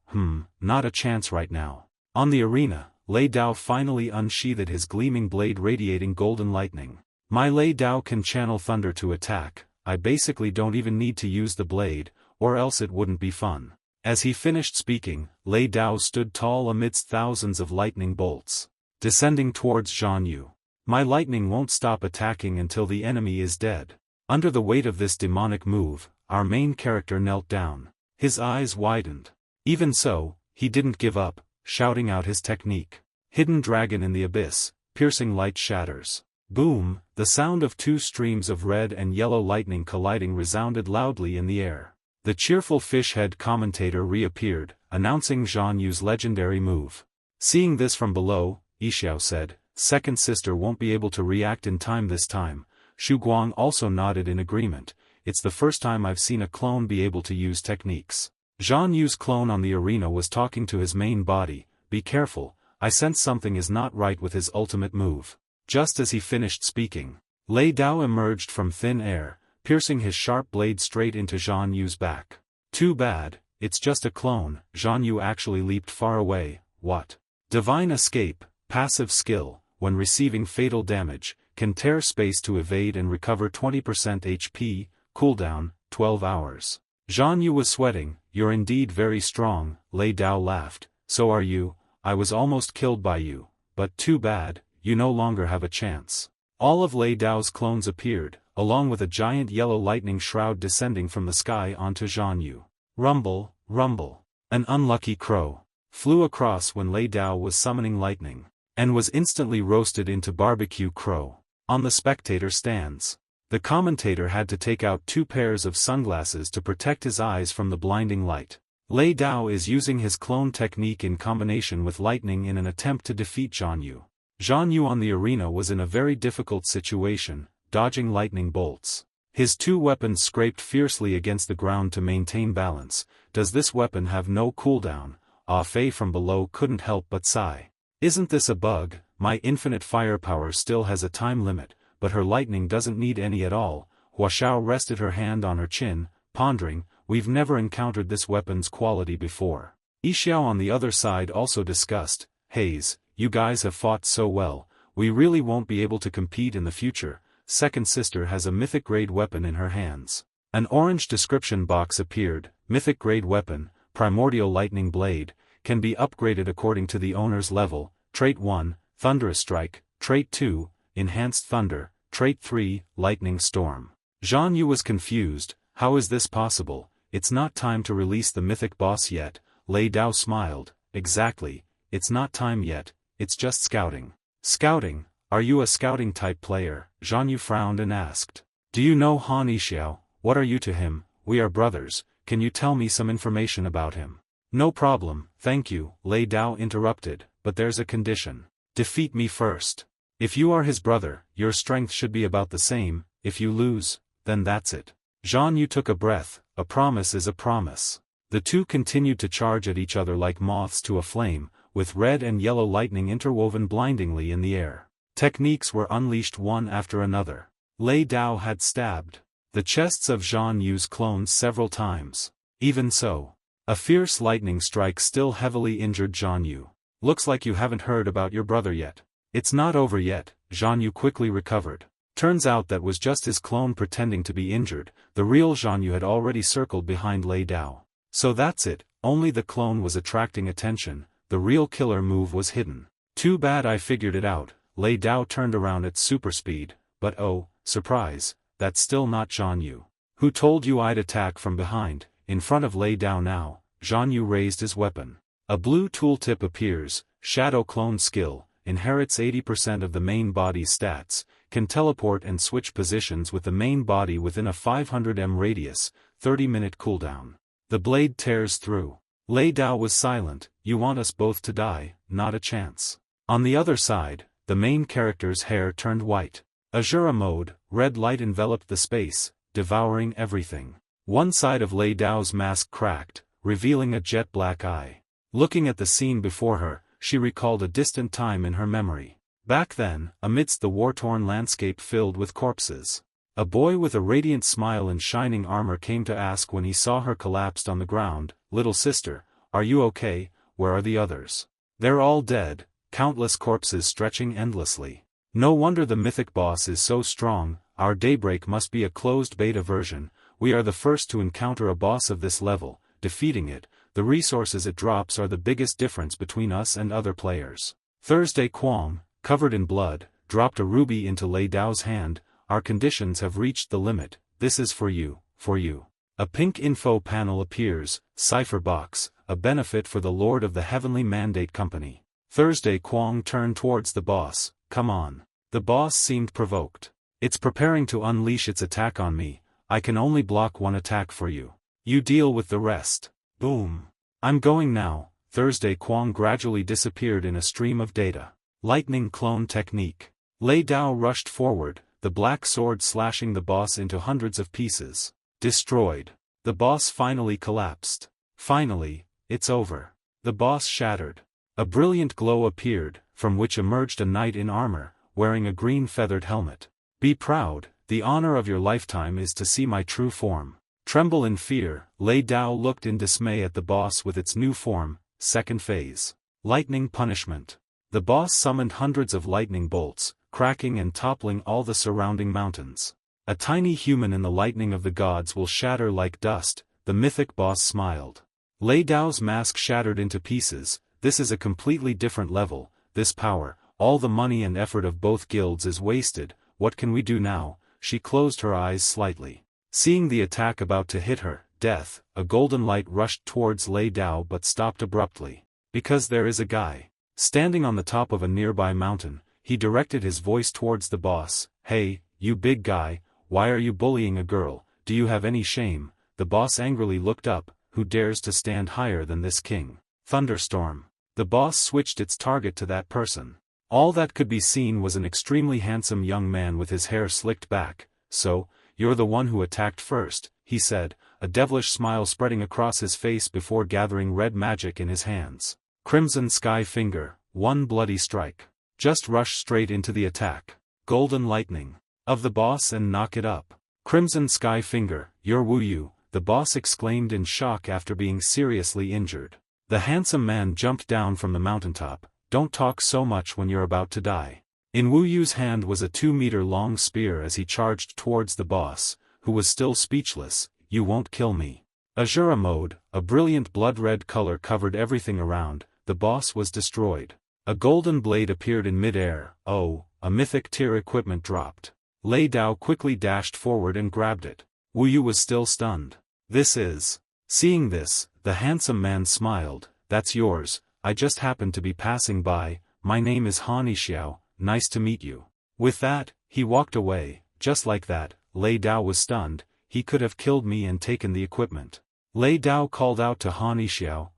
Not a chance right now. On the arena, Lei Dao finally unsheathed his gleaming blade radiating golden lightning. My Lei Dao can channel thunder to attack. I basically don't even need to use the blade, or else it wouldn't be fun. As he finished speaking, Lei Dao stood tall amidst thousands of lightning bolts, descending towards Zhan Yu. My lightning won't stop attacking until the enemy is dead. Under the weight of this demonic move, our main character knelt down. His eyes widened. Even so, he didn't give up, shouting out his technique. Hidden Dragon in the Abyss, piercing light shatters. Boom, the sound of two streams of red and yellow lightning colliding resounded loudly in the air. The cheerful fish-head commentator reappeared, announcing Zhan Yu's legendary move. Seeing this from below, Yixiao said, second sister won't be able to react in time this time. Xu Guang also nodded in agreement. It's the first time I've seen a clone be able to use techniques. Zhan Yu's clone on the arena was talking to his main body. Be careful, I sense something is not right with his ultimate move. Just as he finished speaking, Lei Dao emerged from thin air, piercing his sharp blade straight into Zhan Yu's back. Too bad, it's just a clone. Zhan Yu actually leaped far away. What? Divine Escape, passive skill, when receiving fatal damage, can tear space to evade and recover 20% HP, cooldown, 12 hours. Zhan Yu was sweating. You're indeed very strong, Lei Dao laughed. So are you. I was almost killed by you, but too bad, you no longer have a chance. All of Lei Dao's clones appeared, along with a giant yellow lightning shroud descending from the sky onto Zhan Yu. Rumble, rumble. An unlucky crow flew across when Lei Dao was summoning lightning, and was instantly roasted into barbecue crow. On the spectator stands, the commentator had to take out 2 pairs of sunglasses to protect his eyes from the blinding light. Lei Dao is using his clone technique in combination with lightning in an attempt to defeat Zhan Yu. Zhan Yu on the arena was in a very difficult situation, dodging lightning bolts. His 2 weapons scraped fiercely against the ground to maintain balance. Does this weapon have no cooldown? Ah Fei from below couldn't help but sigh. Isn't this a bug? My infinite firepower still has a time limit, but her lightning doesn't need any at all. Hua Xiao rested her hand on her chin, pondering, we've never encountered this weapon's quality before. Yixiao on the other side also discussed, Haze, you guys have fought so well, we really won't be able to compete in the future. Second sister has a mythic grade weapon in her hands. An orange description box appeared. Mythic grade weapon, primordial lightning blade, can be upgraded according to the owner's level. Trait 1, Thunderous Strike. Trait 2, Enhanced Thunder. Trait 3, Lightning Storm. Zhan Yu was confused. How is this possible? It's not time to release the mythic boss yet. Lei Dao smiled. Exactly, it's not time yet, it's just scouting. Scouting? Are you a scouting type player? Zhan Yu frowned and asked. Do you know Han Yixiao? What are you to him? We are brothers, can you tell me some information about him? No problem, thank you, Lei Dao interrupted, but there's a condition. Defeat me first. If you are his brother, your strength should be about the same. If you lose, then that's it. Zhang Yu took a breath. A promise is a promise. The two continued to charge at each other like moths to a flame, with red and yellow lightning interwoven blindingly in the air. Techniques were unleashed one after another. Lei Dao had stabbed the chests of Zhang Yu's clones several times. Even so, a fierce lightning strike still heavily injured Zhang Yu. Looks like you haven't heard about your brother yet. It's not over yet, Zhang Yu quickly recovered. Turns out that was just his clone pretending to be injured. The real Zhang Yu had already circled behind Lei Dao. So that's it, only the clone was attracting attention, the real killer move was hidden. Too bad I figured it out. Lei Dao turned around at super speed, but oh, surprise, that's still not Zhang Yu. Who told you I'd attack from behind? In front of Lei Dao now, Zhang Yu raised his weapon. A blue tooltip appears. Shadow clone skill, inherits 80% of the main body's stats, can teleport and switch positions with the main body within a 500 m radius, 30-minute cooldown. The blade tears through. Lei Dao was silent. You want us both to die? Not a chance. On the other side, the main character's hair turned white. Azura mode, red light enveloped the space, devouring everything. One side of Lei Dao's mask cracked, revealing a jet black eye. Looking at the scene before her, she recalled a distant time in her memory. Back then, amidst the war-torn landscape filled with corpses, a boy with a radiant smile and shining armor came to ask when he saw her collapsed on the ground, "Little sister, are you okay? Where are the others?" "They're all dead," countless corpses stretching endlessly. "No wonder the mythic boss is so strong. Our Daybreak must be a closed beta version. We are the first to encounter a boss of this level. Defeating it, the resources it drops are the biggest difference between us and other players." Thursday Kwong, covered in blood, dropped a ruby into Lei Dao's hand. "Our conditions have reached the limit. This is for you, for you." A pink info panel appears. Cipher box, a benefit for the Lord of the Heavenly Mandate Company. Thursday Kwong turned towards the boss. "Come on." The boss seemed provoked. "It's preparing to unleash its attack on me. I can only block one attack for you. You deal with the rest." Boom. "I'm going now." Thursday Kwong gradually disappeared in a stream of data. Lightning clone technique. Lei Dao rushed forward, the black sword slashing the boss into hundreds of pieces. Destroyed. The boss finally collapsed. Finally, it's over. The boss shattered. A brilliant glow appeared, from which emerged a knight in armor, wearing a green feathered helmet. "Be proud, the honor of your lifetime is to see my true form." Tremble in fear, Lei Dao looked in dismay at the boss with its new form. Second phase. Lightning punishment. The boss summoned hundreds of lightning bolts, cracking and toppling all the surrounding mountains. "A tiny human in the lightning of the gods will shatter like dust," the mythic boss smiled. Lei Dao's mask shattered into pieces. "This is a completely different level. This power, all the money and effort of both guilds is wasted. What can we do now?" She closed her eyes slightly. Seeing the attack about to hit her, death, a golden light rushed towards Lei Dao but stopped abruptly. "Because there is a guy." Standing on the top of a nearby mountain, he directed his voice towards the boss. "Hey, you big guy, why are you bullying a girl? Do you have any shame?" The boss angrily looked up. "Who dares to stand higher than this king?" Thunderstorm. The boss switched its target to that person. All that could be seen was an extremely handsome young man with his hair slicked back. "So, you're the one who attacked first," he said, a devilish smile spreading across his face before gathering red magic in his hands. Crimson Sky Finger, one bloody strike. Just rush straight into the attack. Golden Lightning. Of the boss and knock it up. Crimson Sky Finger, you're Wu Yu, the boss exclaimed in shock after being seriously injured. The handsome man jumped down from the mountaintop. "Don't talk so much when you're about to die." In Wu Yu's hand was a 2-meter-long spear as he charged towards the boss, who was still speechless. "You won't kill me." Azura mode, a brilliant blood-red color covered everything around. The boss was destroyed. A golden blade appeared in mid-air. Oh, a mythic tier equipment dropped. Lei Dao quickly dashed forward and grabbed it. Wu Yu was still stunned. "This is..." Seeing this, the handsome man smiled. "That's yours. I just happened to be passing by. My name is Han Xiao. Nice to meet you." With that, he walked away. Just like that, Lei Dao was stunned. He could have killed me and taken the equipment. Lei Dao called out to Han Xiao,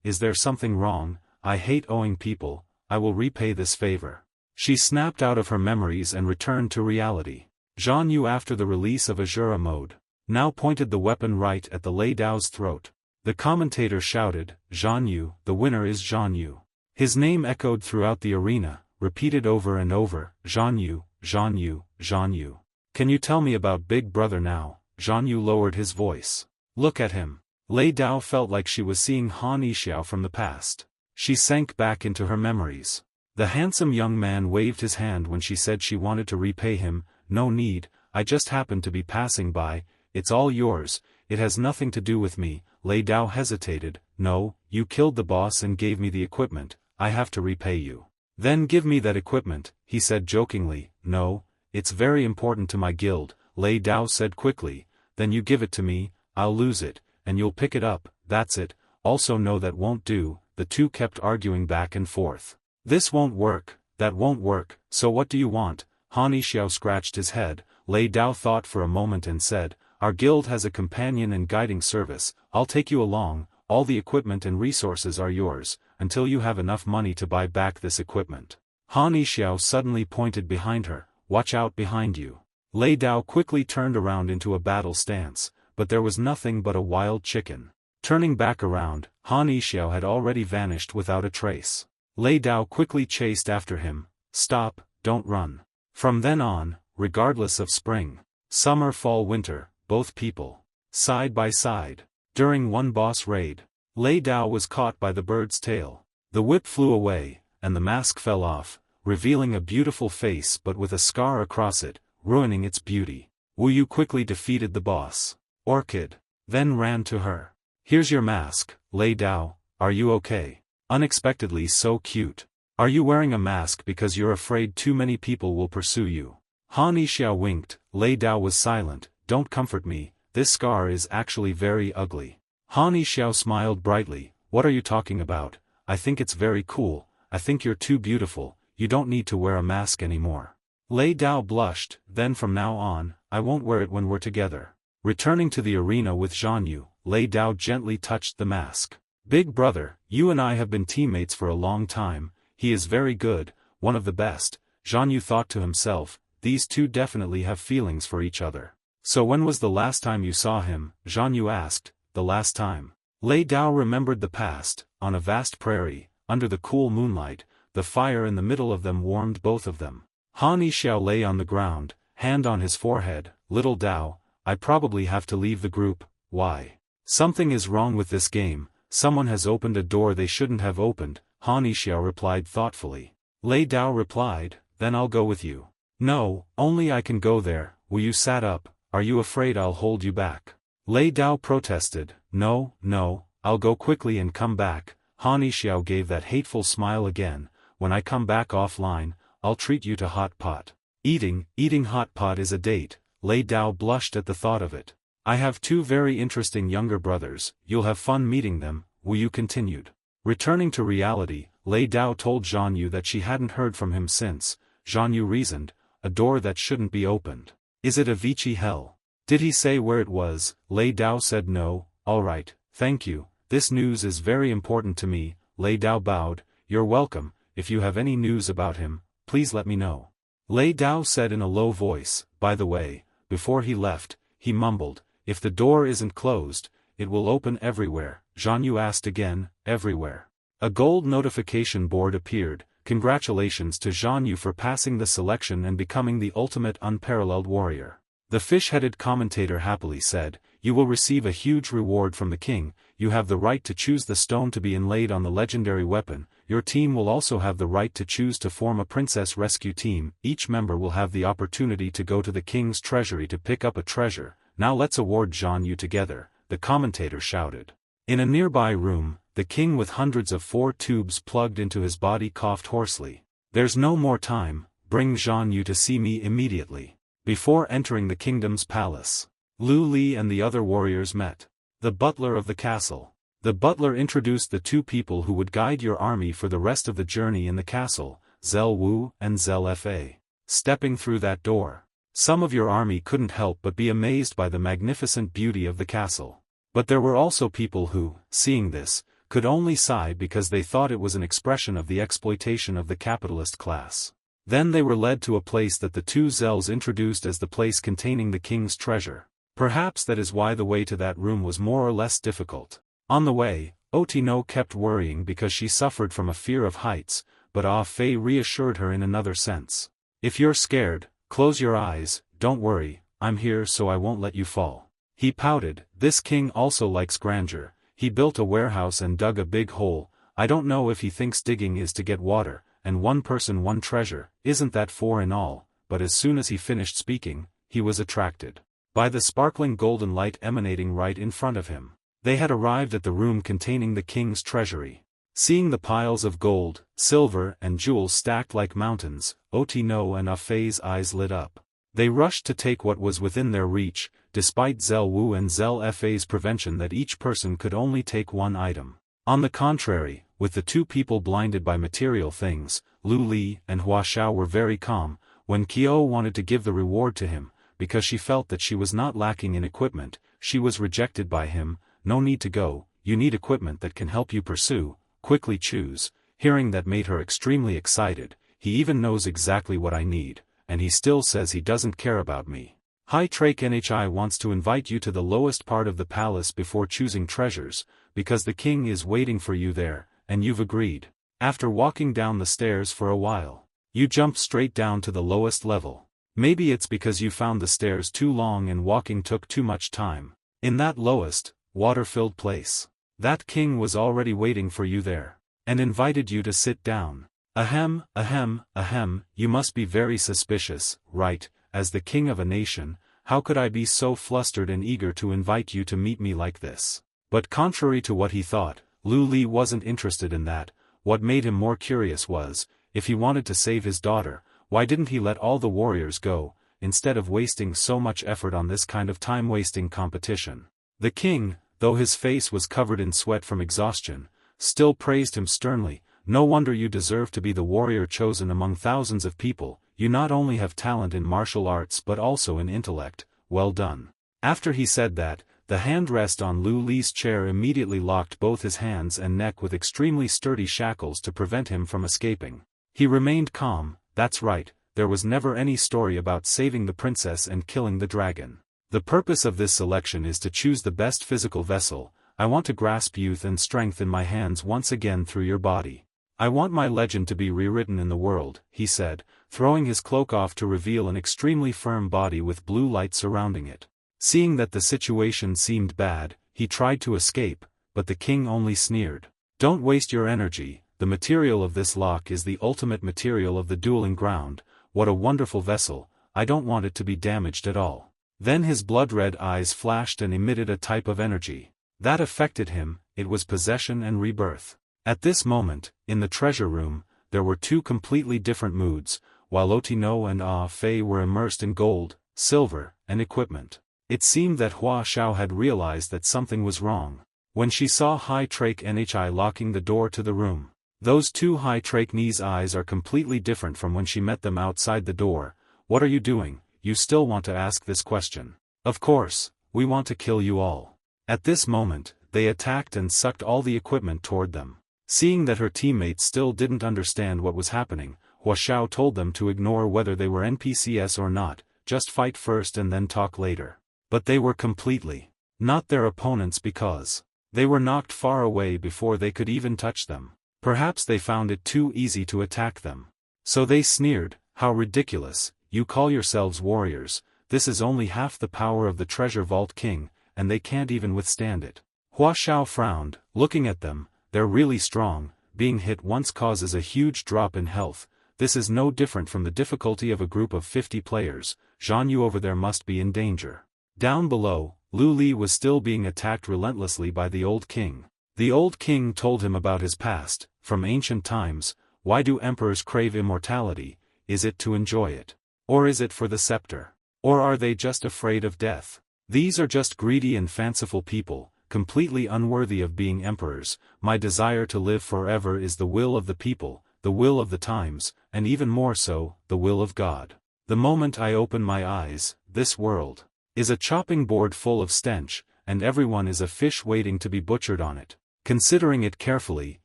is there something wrong? I hate owing people, I will repay this favor. She snapped out of her memories and returned to reality. Zhan Yu, after the release of Azura mode, now pointed the weapon right at the Lei Dao's throat. The commentator shouted, Zhan Yu, the winner is Zhan Yu. His name echoed throughout the arena, repeated over and over, Zhan Yu, Zhan Yu, Zhan Yu. Can you tell me about Big Brother now? Zhan Yu lowered his voice. Look at him. Lei Dao felt like she was seeing Han Yixiao from the past. She sank back into her memories. The handsome young man waved his hand when she said she wanted to repay him. No need, I just happened to be passing by, it's all yours, it has nothing to do with me. Lei Dao hesitated. No, you killed the boss and gave me the equipment, I have to repay you. Then give me that equipment, he said jokingly. No, it's very important to my guild, Lei Dao said quickly. Then you give it to me, I'll lose it, and you'll pick it up, that's it. Also no, that won't do. The two kept arguing back and forth. This won't work, that won't work, so what do you want? Han Yixiao scratched his head. Lei Dao thought for a moment and said, our guild has a companion and guiding service, I'll take you along, all the equipment and resources are yours, until you have enough money to buy back this equipment. Han Yixiao suddenly pointed behind her, watch out behind you. Lei Dao quickly turned around into a battle stance, but there was nothing but a wild chicken. Turning back around, Han Yixiao had already vanished without a trace. Lei Dao quickly chased after him. Stop, don't run. From then on, regardless of spring, summer, fall, winter, both people, side by side. During one boss raid, Lei Dao was caught by the bird's tail. The whip flew away, and the mask fell off, revealing a beautiful face but with a scar across it, ruining its beauty. Wu Yu quickly defeated the boss. Orchid then ran to her. Here's your mask, Lei Dao, are you okay? Unexpectedly so cute. Are you wearing a mask because you're afraid too many people will pursue you? Han Yixiao winked. Lei Dao was silent. Don't comfort me, this scar is actually very ugly. Han Yixiao smiled brightly. What are you talking about? I think it's very cool, I think you're too beautiful, you don't need to wear a mask anymore. Lei Dao blushed. Then from now on, I won't wear it when we're together. Returning to the arena with Zhan Yu, Lei Dao gently touched the mask. Big brother, you and I have been teammates for a long time, he is very good, one of the best. Zhan Yu thought to himself, these two definitely have feelings for each other. So when was the last time you saw him? Zhan Yu asked. The last time. Lei Dao remembered the past. On a vast prairie, under the cool moonlight, the fire in the middle of them warmed both of them. Han Yixiao lay on the ground, hand on his forehead. Little Dao, I probably have to leave the group. Why? Something is wrong with this game, someone has opened a door they shouldn't have opened, Han Yixiao replied thoughtfully. Lei Dao replied, then I'll go with you. No, only I can go there. Wu Yu sat up. Are you afraid I'll hold you back? Lei Dao protested. No, no, I'll go quickly and come back. Han Yixiao gave that hateful smile again. When I come back offline, I'll treat you to hot pot. Eating hot pot is a date. Lei Dao blushed at the thought of it. I have two very interesting younger brothers, you'll have fun meeting them, Wu Yu continued. Returning to reality, Lei Dao told Zhan Yu that she hadn't heard from him since. Zhan Yu reasoned, a door that shouldn't be opened. Is it a Vichy hell? Did he say where it was? Lei Dao said no. Alright, thank you, this news is very important to me. Lei Dao bowed. You're welcome, if you have any news about him, please let me know. Lei Dao said in a low voice. By the way, before he left, he mumbled, if the door isn't closed, it will open everywhere. Zhan Yu asked again, everywhere. A gold notification board appeared. Congratulations to Zhan Yu for passing the selection and becoming the ultimate unparalleled warrior. The fish-headed commentator happily said, you will receive a huge reward from the king, you have the right to choose the stone to be inlaid on the legendary weapon, your team will also have the right to choose to form a princess rescue team, each member will have the opportunity to go to the king's treasury to pick up a treasure. Now let's award Zhan Yu together, the commentator shouted. In a nearby room, the king with hundreds of 4 tubes plugged into his body coughed hoarsely. There's no more time, bring Zhan Yu to see me immediately. Before entering the kingdom's palace, Lu Li and the other warriors met. The butler of the castle. The butler introduced the two people who would guide your army for the rest of the journey in the castle, Zhel Wu and Zhel Fa. Stepping through that door, some of your army couldn't help but be amazed by the magnificent beauty of the castle. But there were also people who, seeing this, could only sigh because they thought it was an expression of the exploitation of the capitalist class. Then they were led to a place that the two Zels introduced as the place containing the king's treasure. Perhaps that is why the way to that room was more or less difficult. On the way, Otino kept worrying because she suffered from a fear of heights, but Ah Fei reassured her in another sense. If you're scared, close your eyes, don't worry, I'm here so I won't let you fall. He pouted, this king also likes grandeur, he built a warehouse and dug a big hole, I don't know if he thinks digging is to get water, and one person one treasure, isn't that four in all, but as soon as he finished speaking, he was attracted by the sparkling golden light emanating right in front of him. They had arrived at the room containing the king's treasury. Seeing the piles of gold, silver and jewels stacked like mountains, Otino and Ah Fei's eyes lit up. They rushed to take what was within their reach, despite Zel Wu and Zel Fa's prevention that each person could only take one item. On the contrary, with the two people blinded by material things, Lu Li and Hua Xiao were very calm, when Kyo wanted to give the reward to him, because she felt that she was not lacking in equipment, she was rejected by him. No need to go, you need equipment that can help you pursue, quickly choose. Hearing that made her extremely excited, he even knows exactly what I need, and he still says he doesn't care about me. High Trake Nhi wants to invite you to the lowest part of the palace before choosing treasures, because the king is waiting for you there, and you've agreed. After walking down the stairs for a while, you jump straight down to the lowest level. Maybe it's because you found the stairs too long and walking took too much time. In that lowest, water-filled place, that king was already waiting for you there, and invited you to sit down. Ahem, ahem, ahem, you must be very suspicious, right? As the king of a nation, how could I be so flustered and eager to invite you to meet me like this? But contrary to what he thought, Lu Li wasn't interested in that. What made him more curious was, if he wanted to save his daughter, why didn't he let all the warriors go, instead of wasting so much effort on this kind of time-wasting competition? The king, though his face was covered in sweat from exhaustion, still praised him sternly. No wonder you deserve to be the warrior chosen among thousands of people, you not only have talent in martial arts but also in intellect, well done. After he said that, the handrest on Lu Li's chair immediately locked both his hands and neck with extremely sturdy shackles to prevent him from escaping. He remained calm, that's right, there was never any story about saving the princess and killing the dragon. The purpose of this selection is to choose the best physical vessel. I want to grasp youth and strength in my hands once again through your body. I want my legend to be rewritten in the world, he said, throwing his cloak off to reveal an extremely firm body with blue light surrounding it. Seeing that the situation seemed bad, he tried to escape, but the king only sneered. Don't waste your energy, the material of this lock is the ultimate material of the dueling ground. What a wonderful vessel, I don't want it to be damaged at all. Then his blood-red eyes flashed and emitted a type of energy. That affected him, it was possession and rebirth. At this moment, in the treasure room, there were two completely different moods, while Otino and Ah Fei were immersed in gold, silver, and equipment. It seemed that Hua Xiao had realized that something was wrong. When she saw High Trake Nhi locking the door to the room. Those two High Trake Ni's eyes are completely different from when she met them outside the door. What are you doing? You still want to ask this question? Of course, we want to kill you all. At this moment, they attacked and sucked all the equipment toward them. Seeing that her teammates still didn't understand what was happening, Hua Xiao told them to ignore whether they were NPCs or not, just fight first and then talk later. But they were completely not their opponents because they were knocked far away before they could even touch them. Perhaps they found it too easy to attack them. So they sneered, how ridiculous, you call yourselves warriors, this is only half the power of the treasure vault king, and they can't even withstand it. Hua Xiao frowned, looking at them, they're really strong, being hit once causes a huge drop in health, this is no different from the difficulty of a group of 50 players, Zhan Yu over there must be in danger. Down below, Lu Li was still being attacked relentlessly by the old king. The old king told him about his past, from ancient times. Why do emperors crave immortality? Is it to enjoy it? Or is it for the scepter? Or are they just afraid of death? These are just greedy and fanciful people, completely unworthy of being emperors. My desire to live forever is the will of the people, the will of the times, and even more so, the will of God. The moment I open my eyes, this world is a chopping board full of stench, and everyone is a fish waiting to be butchered on it. Considering it carefully,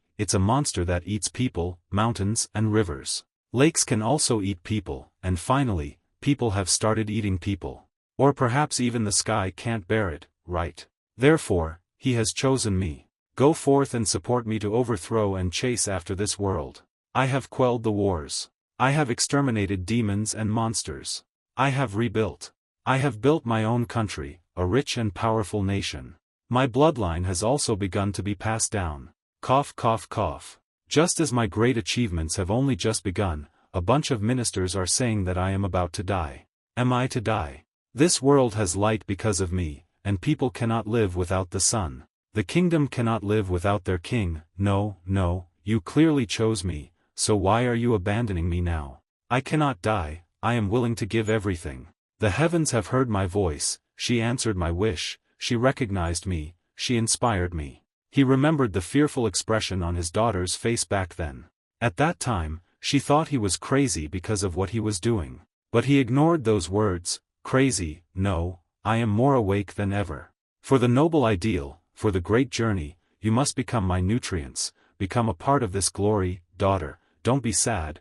it's a monster that eats people, mountains, and rivers. Lakes can also eat people, and finally, people have started eating people. Or perhaps even the sky can't bear it, right? Therefore, he has chosen me. Go forth and support me to overthrow and chase after this world. I have quelled the wars. I have exterminated demons and monsters. I have rebuilt. I have built my own country, a rich and powerful nation. My bloodline has also begun to be passed down. Cough cough cough. Just as my great achievements have only just begun, a bunch of ministers are saying that I am about to die. Am I to die? This world has light because of me, and people cannot live without the sun. The kingdom cannot live without their king. No, no, you clearly chose me, so why are you abandoning me now? I cannot die, I am willing to give everything. The heavens have heard my voice, she answered my wish, she recognized me, she inspired me. He remembered the fearful expression on his daughter's face back then. At that time, she thought he was crazy because of what he was doing. But he ignored those words. Crazy, no, I am more awake than ever. For the noble ideal, for the great journey, you must become my nutrients, become a part of this glory. Daughter, don't be sad,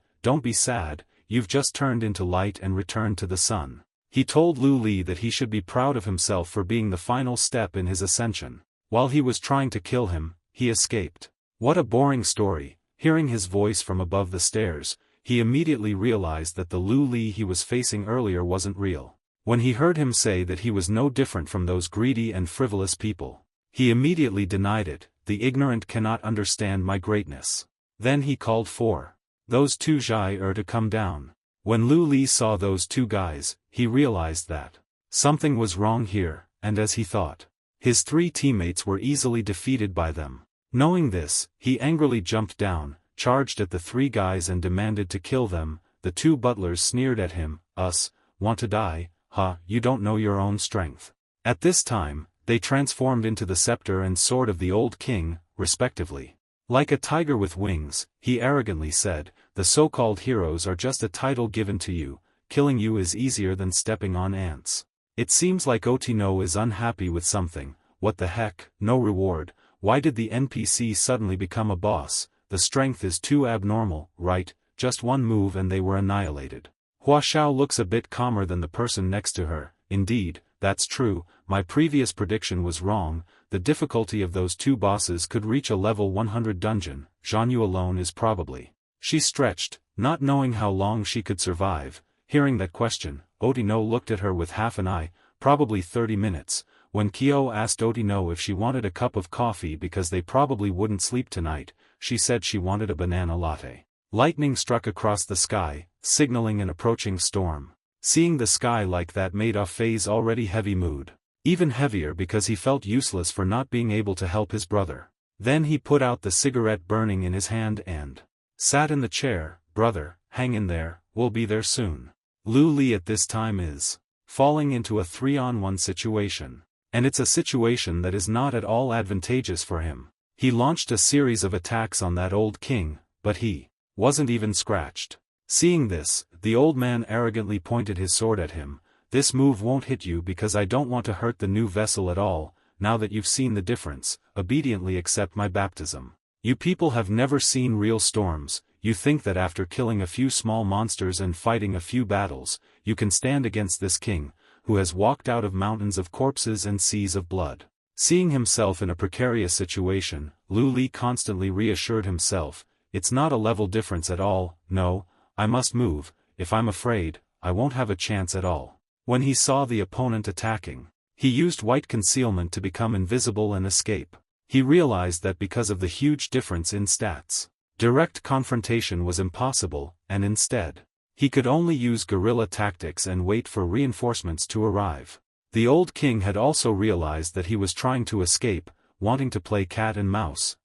you've just turned into light and returned to the sun. He told Lu Li that he should be proud of himself for being the final step in his ascension. While he was trying to kill him, he escaped. What a boring story. Hearing his voice from above the stairs, he immediately realized that the Lu Li he was facing earlier wasn't real. When he heard him say that he was no different from those greedy and frivolous people, he immediately denied it. The ignorant cannot understand my greatness. Then he called for those two Jai to come down. When Lu Li saw those two guys, he realized that something was wrong here, and as he thought, his three teammates were easily defeated by them. Knowing this, he angrily jumped down, charged at the three guys and demanded to kill them. The two butlers sneered at him. Us, want to die? Ha, you don't know your own strength. At this time, they transformed into the scepter and sword of the old king, respectively. Like a tiger with wings, he arrogantly said, the so-called heroes are just a title given to you, killing you is easier than stepping on ants. It seems like Otino is unhappy with something. What the heck, no reward, why did the NPC suddenly become a boss? The strength is too abnormal, right? Just one move and they were annihilated. Hua Xiao looks a bit calmer than the person next to her. Indeed, that's true, my previous prediction was wrong, the difficulty of those two bosses could reach a level 100 dungeon, Zhan Yu alone is probably. She stretched, not knowing how long she could survive. Hearing that question, Otino looked at her with half an eye, probably 30 minutes. When Kyo asked Otino if she wanted a cup of coffee because they probably wouldn't sleep tonight, she said she wanted a banana latte. Lightning struck across the sky, signaling an approaching storm. Seeing the sky like that made Ah-Fei's already heavy mood even heavier because he felt useless for not being able to help his brother. Then he put out the cigarette burning in his hand and sat in the chair. Brother, hang in there, we'll be there soon. Lu Li at this time is falling into a 3-on-1 situation. And it's a situation that is not at all advantageous for him. He launched a series of attacks on that old king, but he wasn't even scratched. Seeing this, the old man arrogantly pointed his sword at him. This move won't hit you because I don't want to hurt the new vessel at all. Now that you've seen the difference, obediently accept my baptism. You people have never seen real storms. You think that after killing a few small monsters and fighting a few battles, you can stand against this king, who has walked out of mountains of corpses and seas of blood. Seeing himself in a precarious situation, Lu Li constantly reassured himself, it's not a level difference at all. No, I must move. If I'm afraid, I won't have a chance at all. When he saw the opponent attacking, he used white concealment to become invisible and escape. He realized that because of the huge difference in stats, direct confrontation was impossible, and instead, he could only use guerrilla tactics and wait for reinforcements to arrive. The old king had also realized that he was trying to escape, wanting to play cat and mouse.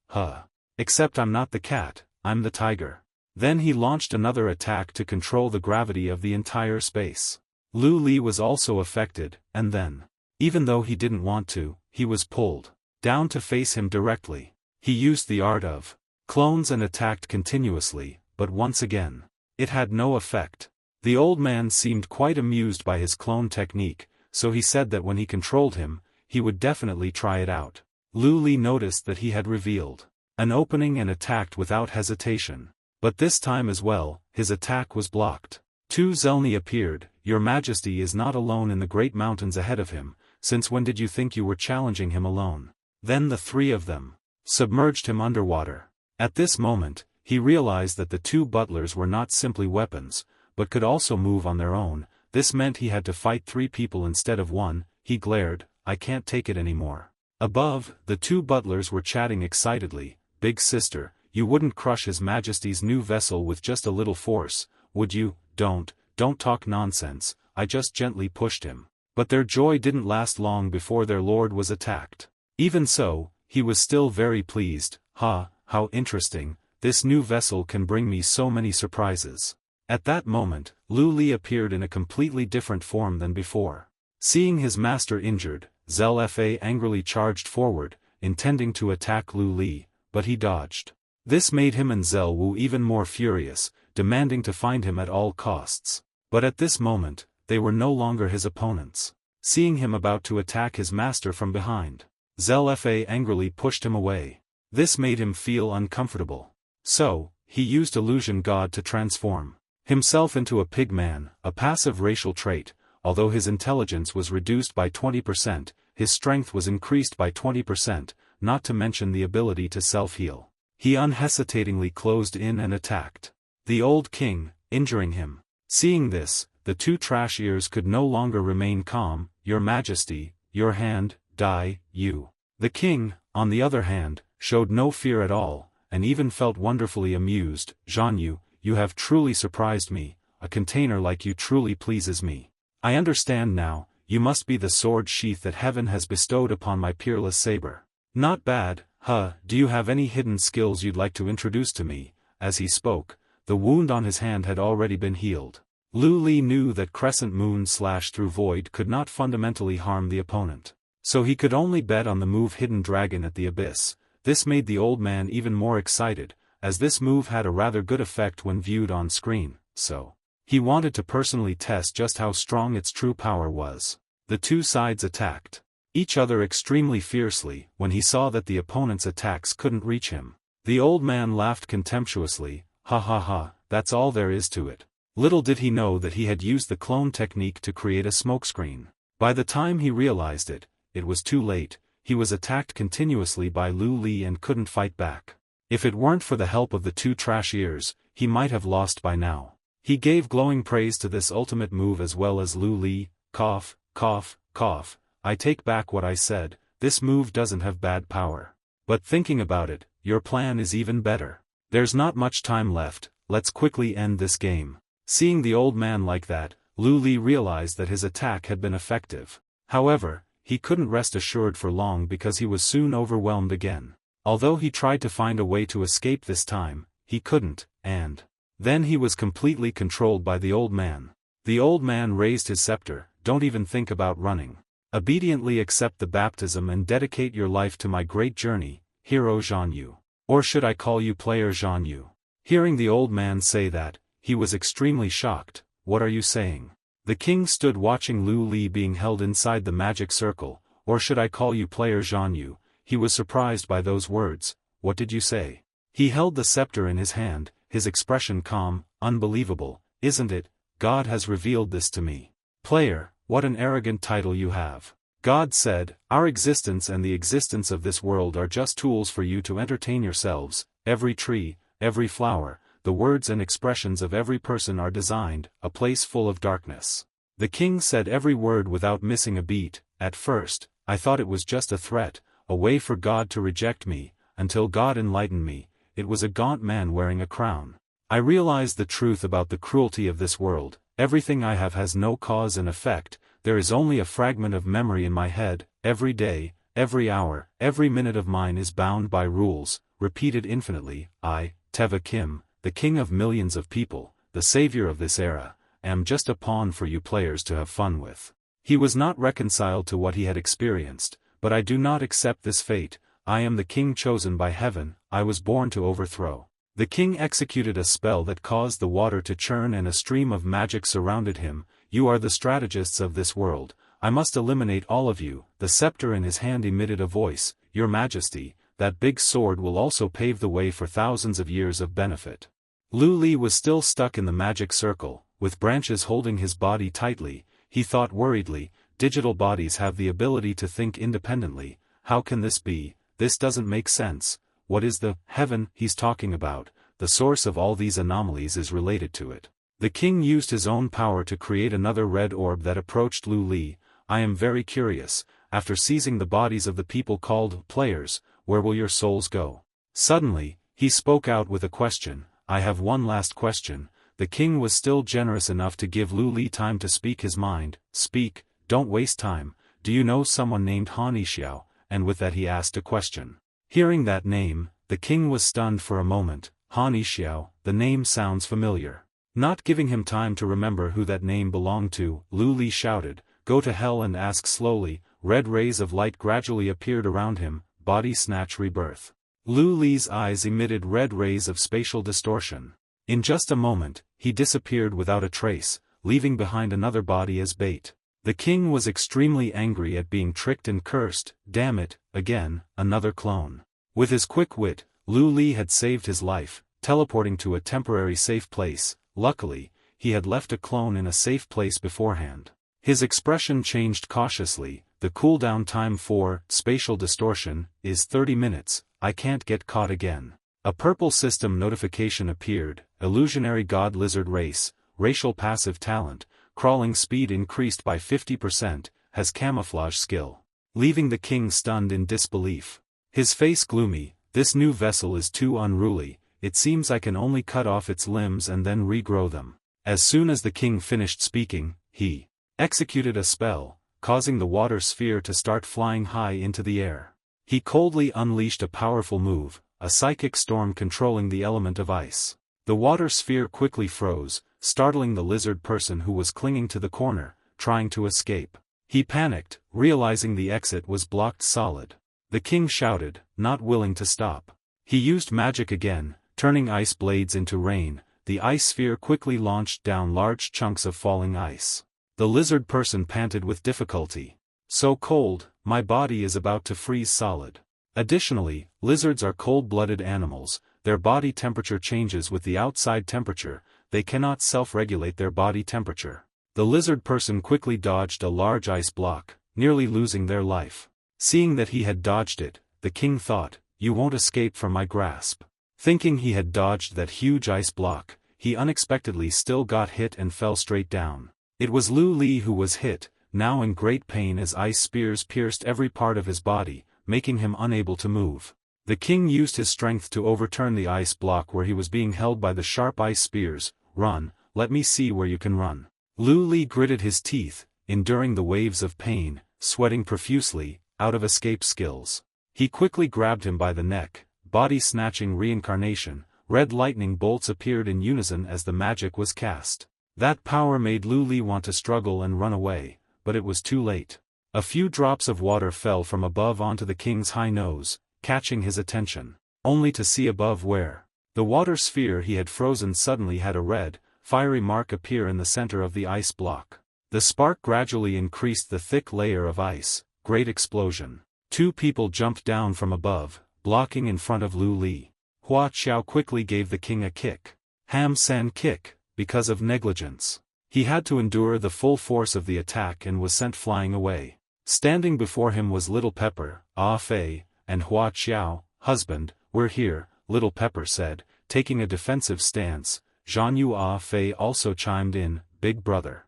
Except I'm not the cat, I'm the tiger. Then he launched another attack to control the gravity of the entire space. Lu Li was also affected, and then, even though he didn't want to, he was pulled down to face him directly. He used the art of clones and attacked continuously, but once again, it had no effect. The old man seemed quite amused by his clone technique, so he said that when he controlled him, he would definitely try it out. Lu Li noticed that he had revealed an opening and attacked without hesitation. But this time as well, his attack was blocked. Tu Zelni appeared. Your Majesty is not alone in the great mountains ahead of him. Since when did you think you were challenging him alone? Then the three of them submerged him underwater. At this moment, he realized that the two butlers were not simply weapons, but could also move on their own. This meant he had to fight three people instead of one. He glared, I can't take it anymore. Above, the two butlers were chatting excitedly. Big sister, you wouldn't crush His Majesty's new vessel with just a little force, would you? Don't talk nonsense, I just gently pushed him. But their joy didn't last long before their lord was attacked. Even so, he was still very pleased. Ha, how interesting, this new vessel can bring me so many surprises. At that moment, Lu Li appeared in a completely different form than before. Seeing his master injured, Zel Fa angrily charged forward, intending to attack Lu Li, but he dodged. This made him and Zel Wu even more furious, demanding to find him at all costs. But at this moment, they were no longer his opponents. Seeing him about to attack his master from behind, Zel Fa angrily pushed him away. This made him feel uncomfortable. So, he used Illusion God to transform himself into a pig man, a passive racial trait. Although his intelligence was reduced by 20%, his strength was increased by 20%, not to mention the ability to self-heal. He unhesitatingly closed in and attacked the old king, injuring him. Seeing this, the two trash ears could no longer remain calm. Your Majesty, your hand, die, you. The king, on the other hand, showed no fear at all, and even felt wonderfully amused. Zhanyu, you have truly surprised me, a container like you truly pleases me. I understand now, you must be the sword sheath that heaven has bestowed upon my peerless saber. Not bad, do you have any hidden skills you'd like to introduce to me? As he spoke, the wound on his hand had already been healed. Lu Li knew that Crescent Moon slash through Void could not fundamentally harm the opponent. So he could only bet on the move Hidden Dragon at the Abyss. This made the old man even more excited, as this move had a rather good effect when viewed on screen, so he wanted to personally test just how strong its true power was. The two sides attacked each other extremely fiercely. When he saw that the opponent's attacks couldn't reach him, the old man laughed contemptuously. Ha ha ha, that's all there is to it. Little did he know that he had used the clone technique to create a smokescreen. By the time he realized it, it was too late. He was attacked continuously by Lu Li and couldn't fight back. If it weren't for the help of the two trash ears, he might have lost by now. He gave glowing praise to this ultimate move as well as Lu Li. Cough, cough, cough. I take back what I said, this move doesn't have bad power. But thinking about it, your plan is even better. There's not much time left, let's quickly end this game. Seeing the old man like that, Lu Li realized that his attack had been effective. However, he couldn't rest assured for long because he was soon overwhelmed again. Although he tried to find a way to escape this time, he couldn't, and then he was completely controlled by the old man. The old man raised his scepter. Don't even think about running. Obediently accept the baptism and dedicate your life to my great journey, hero Zhanyu. Or should I call you player Zhanyu? Hearing the old man say that, he was extremely shocked. What are you saying? The king stood watching Lu Li being held inside the magic circle. Or should I call you player Zhanyu? He was surprised by those words. What did you say? He held the scepter in his hand, his expression calm. Unbelievable, isn't it? God has revealed this to me. Player, what an arrogant title you have. God said, our existence and the existence of this world are just tools for you to entertain yourselves. Every tree, every flower, the words and expressions of every person are designed, a place full of darkness. The king said every word without missing a beat. At first, I thought it was just a threat, a way for God to reject me, until God enlightened me. It was a gaunt man wearing a crown. I realized the truth about the cruelty of this world. Everything I have has no cause and effect. There is only a fragment of memory in my head. Every day, every hour, every minute of mine is bound by rules, repeated infinitely. I, Teva Kim, the king of millions of people, the savior of this era, am just a pawn for you players to have fun with. He was not reconciled to what he had experienced, but I do not accept this fate. I am the king chosen by heaven. I was born to overthrow. The king executed a spell that caused the water to churn and a stream of magic surrounded him. You are the strategists of this world. I must eliminate all of you. The scepter in his hand emitted a voice. Your Majesty, that big sword will also pave the way for thousands of years of benefit. Lu Li was still stuck in the magic circle, with branches holding his body tightly. He thought worriedly, digital bodies have the ability to think independently. How can this be? This doesn't make sense. What is the heaven he's talking about? The source of all these anomalies is related to it. The king used his own power to create another red orb that approached Lu Li. I am very curious, after seizing the bodies of the people called players, where will your souls go? Suddenly, he spoke out with a question. I have one last question. The king was still generous enough to give Lu Li time to speak his mind. Speak, don't waste time. Do you know someone named Han Yixiao? And with that he asked a question. Hearing that name, the king was stunned for a moment. Han Yixiao, the name sounds familiar. Not giving him time to remember who that name belonged to, Lu Li shouted, go to hell and ask slowly. Red rays of light gradually appeared around him, body snatch rebirth. Lu Li's eyes emitted red rays of spatial distortion. In just a moment, he disappeared without a trace, leaving behind another body as bait. The king was extremely angry at being tricked and cursed. Damn it, again, another clone. With his quick wit, Lu Li had saved his life, teleporting to a temporary safe place. Luckily, he had left a clone in a safe place beforehand. His expression changed cautiously. The cooldown time for spatial distortion is 30 minutes. I can't get caught again. A purple system notification appeared. Illusionary god lizard race, racial passive talent, crawling speed increased by 50%, has camouflage skill. Leaving the king stunned in disbelief. His face gloomy. This new vessel is too unruly. It seems I can only cut off its limbs and then regrow them. As soon as the king finished speaking, he executed a spell, causing the water sphere to start flying high into the air. He coldly unleashed a powerful move, a psychic storm controlling the element of ice. The water sphere quickly froze, startling the lizard person who was clinging to the corner, trying to escape. He panicked, realizing the exit was blocked solid. The king shouted, not willing to stop. He used magic again, turning ice blades into rain. The ice sphere quickly launched down large chunks of falling ice. The lizard person panted with difficulty. So cold, my body is about to freeze solid. Additionally, lizards are cold-blooded animals. Their body temperature changes with the outside temperature. They cannot self-regulate their body temperature. The lizard person quickly dodged a large ice block, nearly losing their life. Seeing that he had dodged it, the king thought, you won't escape from my grasp. Thinking he had dodged that huge ice block, he unexpectedly still got hit and fell straight down. It was Lu Li who was hit, now in great pain as ice spears pierced every part of his body, making him unable to move. The king used his strength to overturn the ice block where he was being held by the sharp ice spears. Run, let me see where you can run. Lu Li gritted his teeth, enduring the waves of pain, sweating profusely, out of escape skills. He quickly grabbed him by the neck. Body-snatching reincarnation, red lightning bolts appeared in unison as the magic was cast. That power made Lu Li want to struggle and run away, but it was too late. A few drops of water fell from above onto the king's high nose, catching his attention, only to see above where the water sphere he had frozen suddenly had a red, fiery mark appear in the center of the ice block. The spark gradually increased the thick layer of ice. Great explosion. Two people jumped down from above, blocking in front of Lu Li. Hua Qiao quickly gave the king a kick. Ham-san kick, because of negligence. He had to endure the full force of the attack and was sent flying away. Standing before him was Little Pepper, Ah Fei, and Hua Qiao. Husband, we're here, Little Pepper said, taking a defensive stance. Zhan Yu Ah Fei also chimed in, Big brother.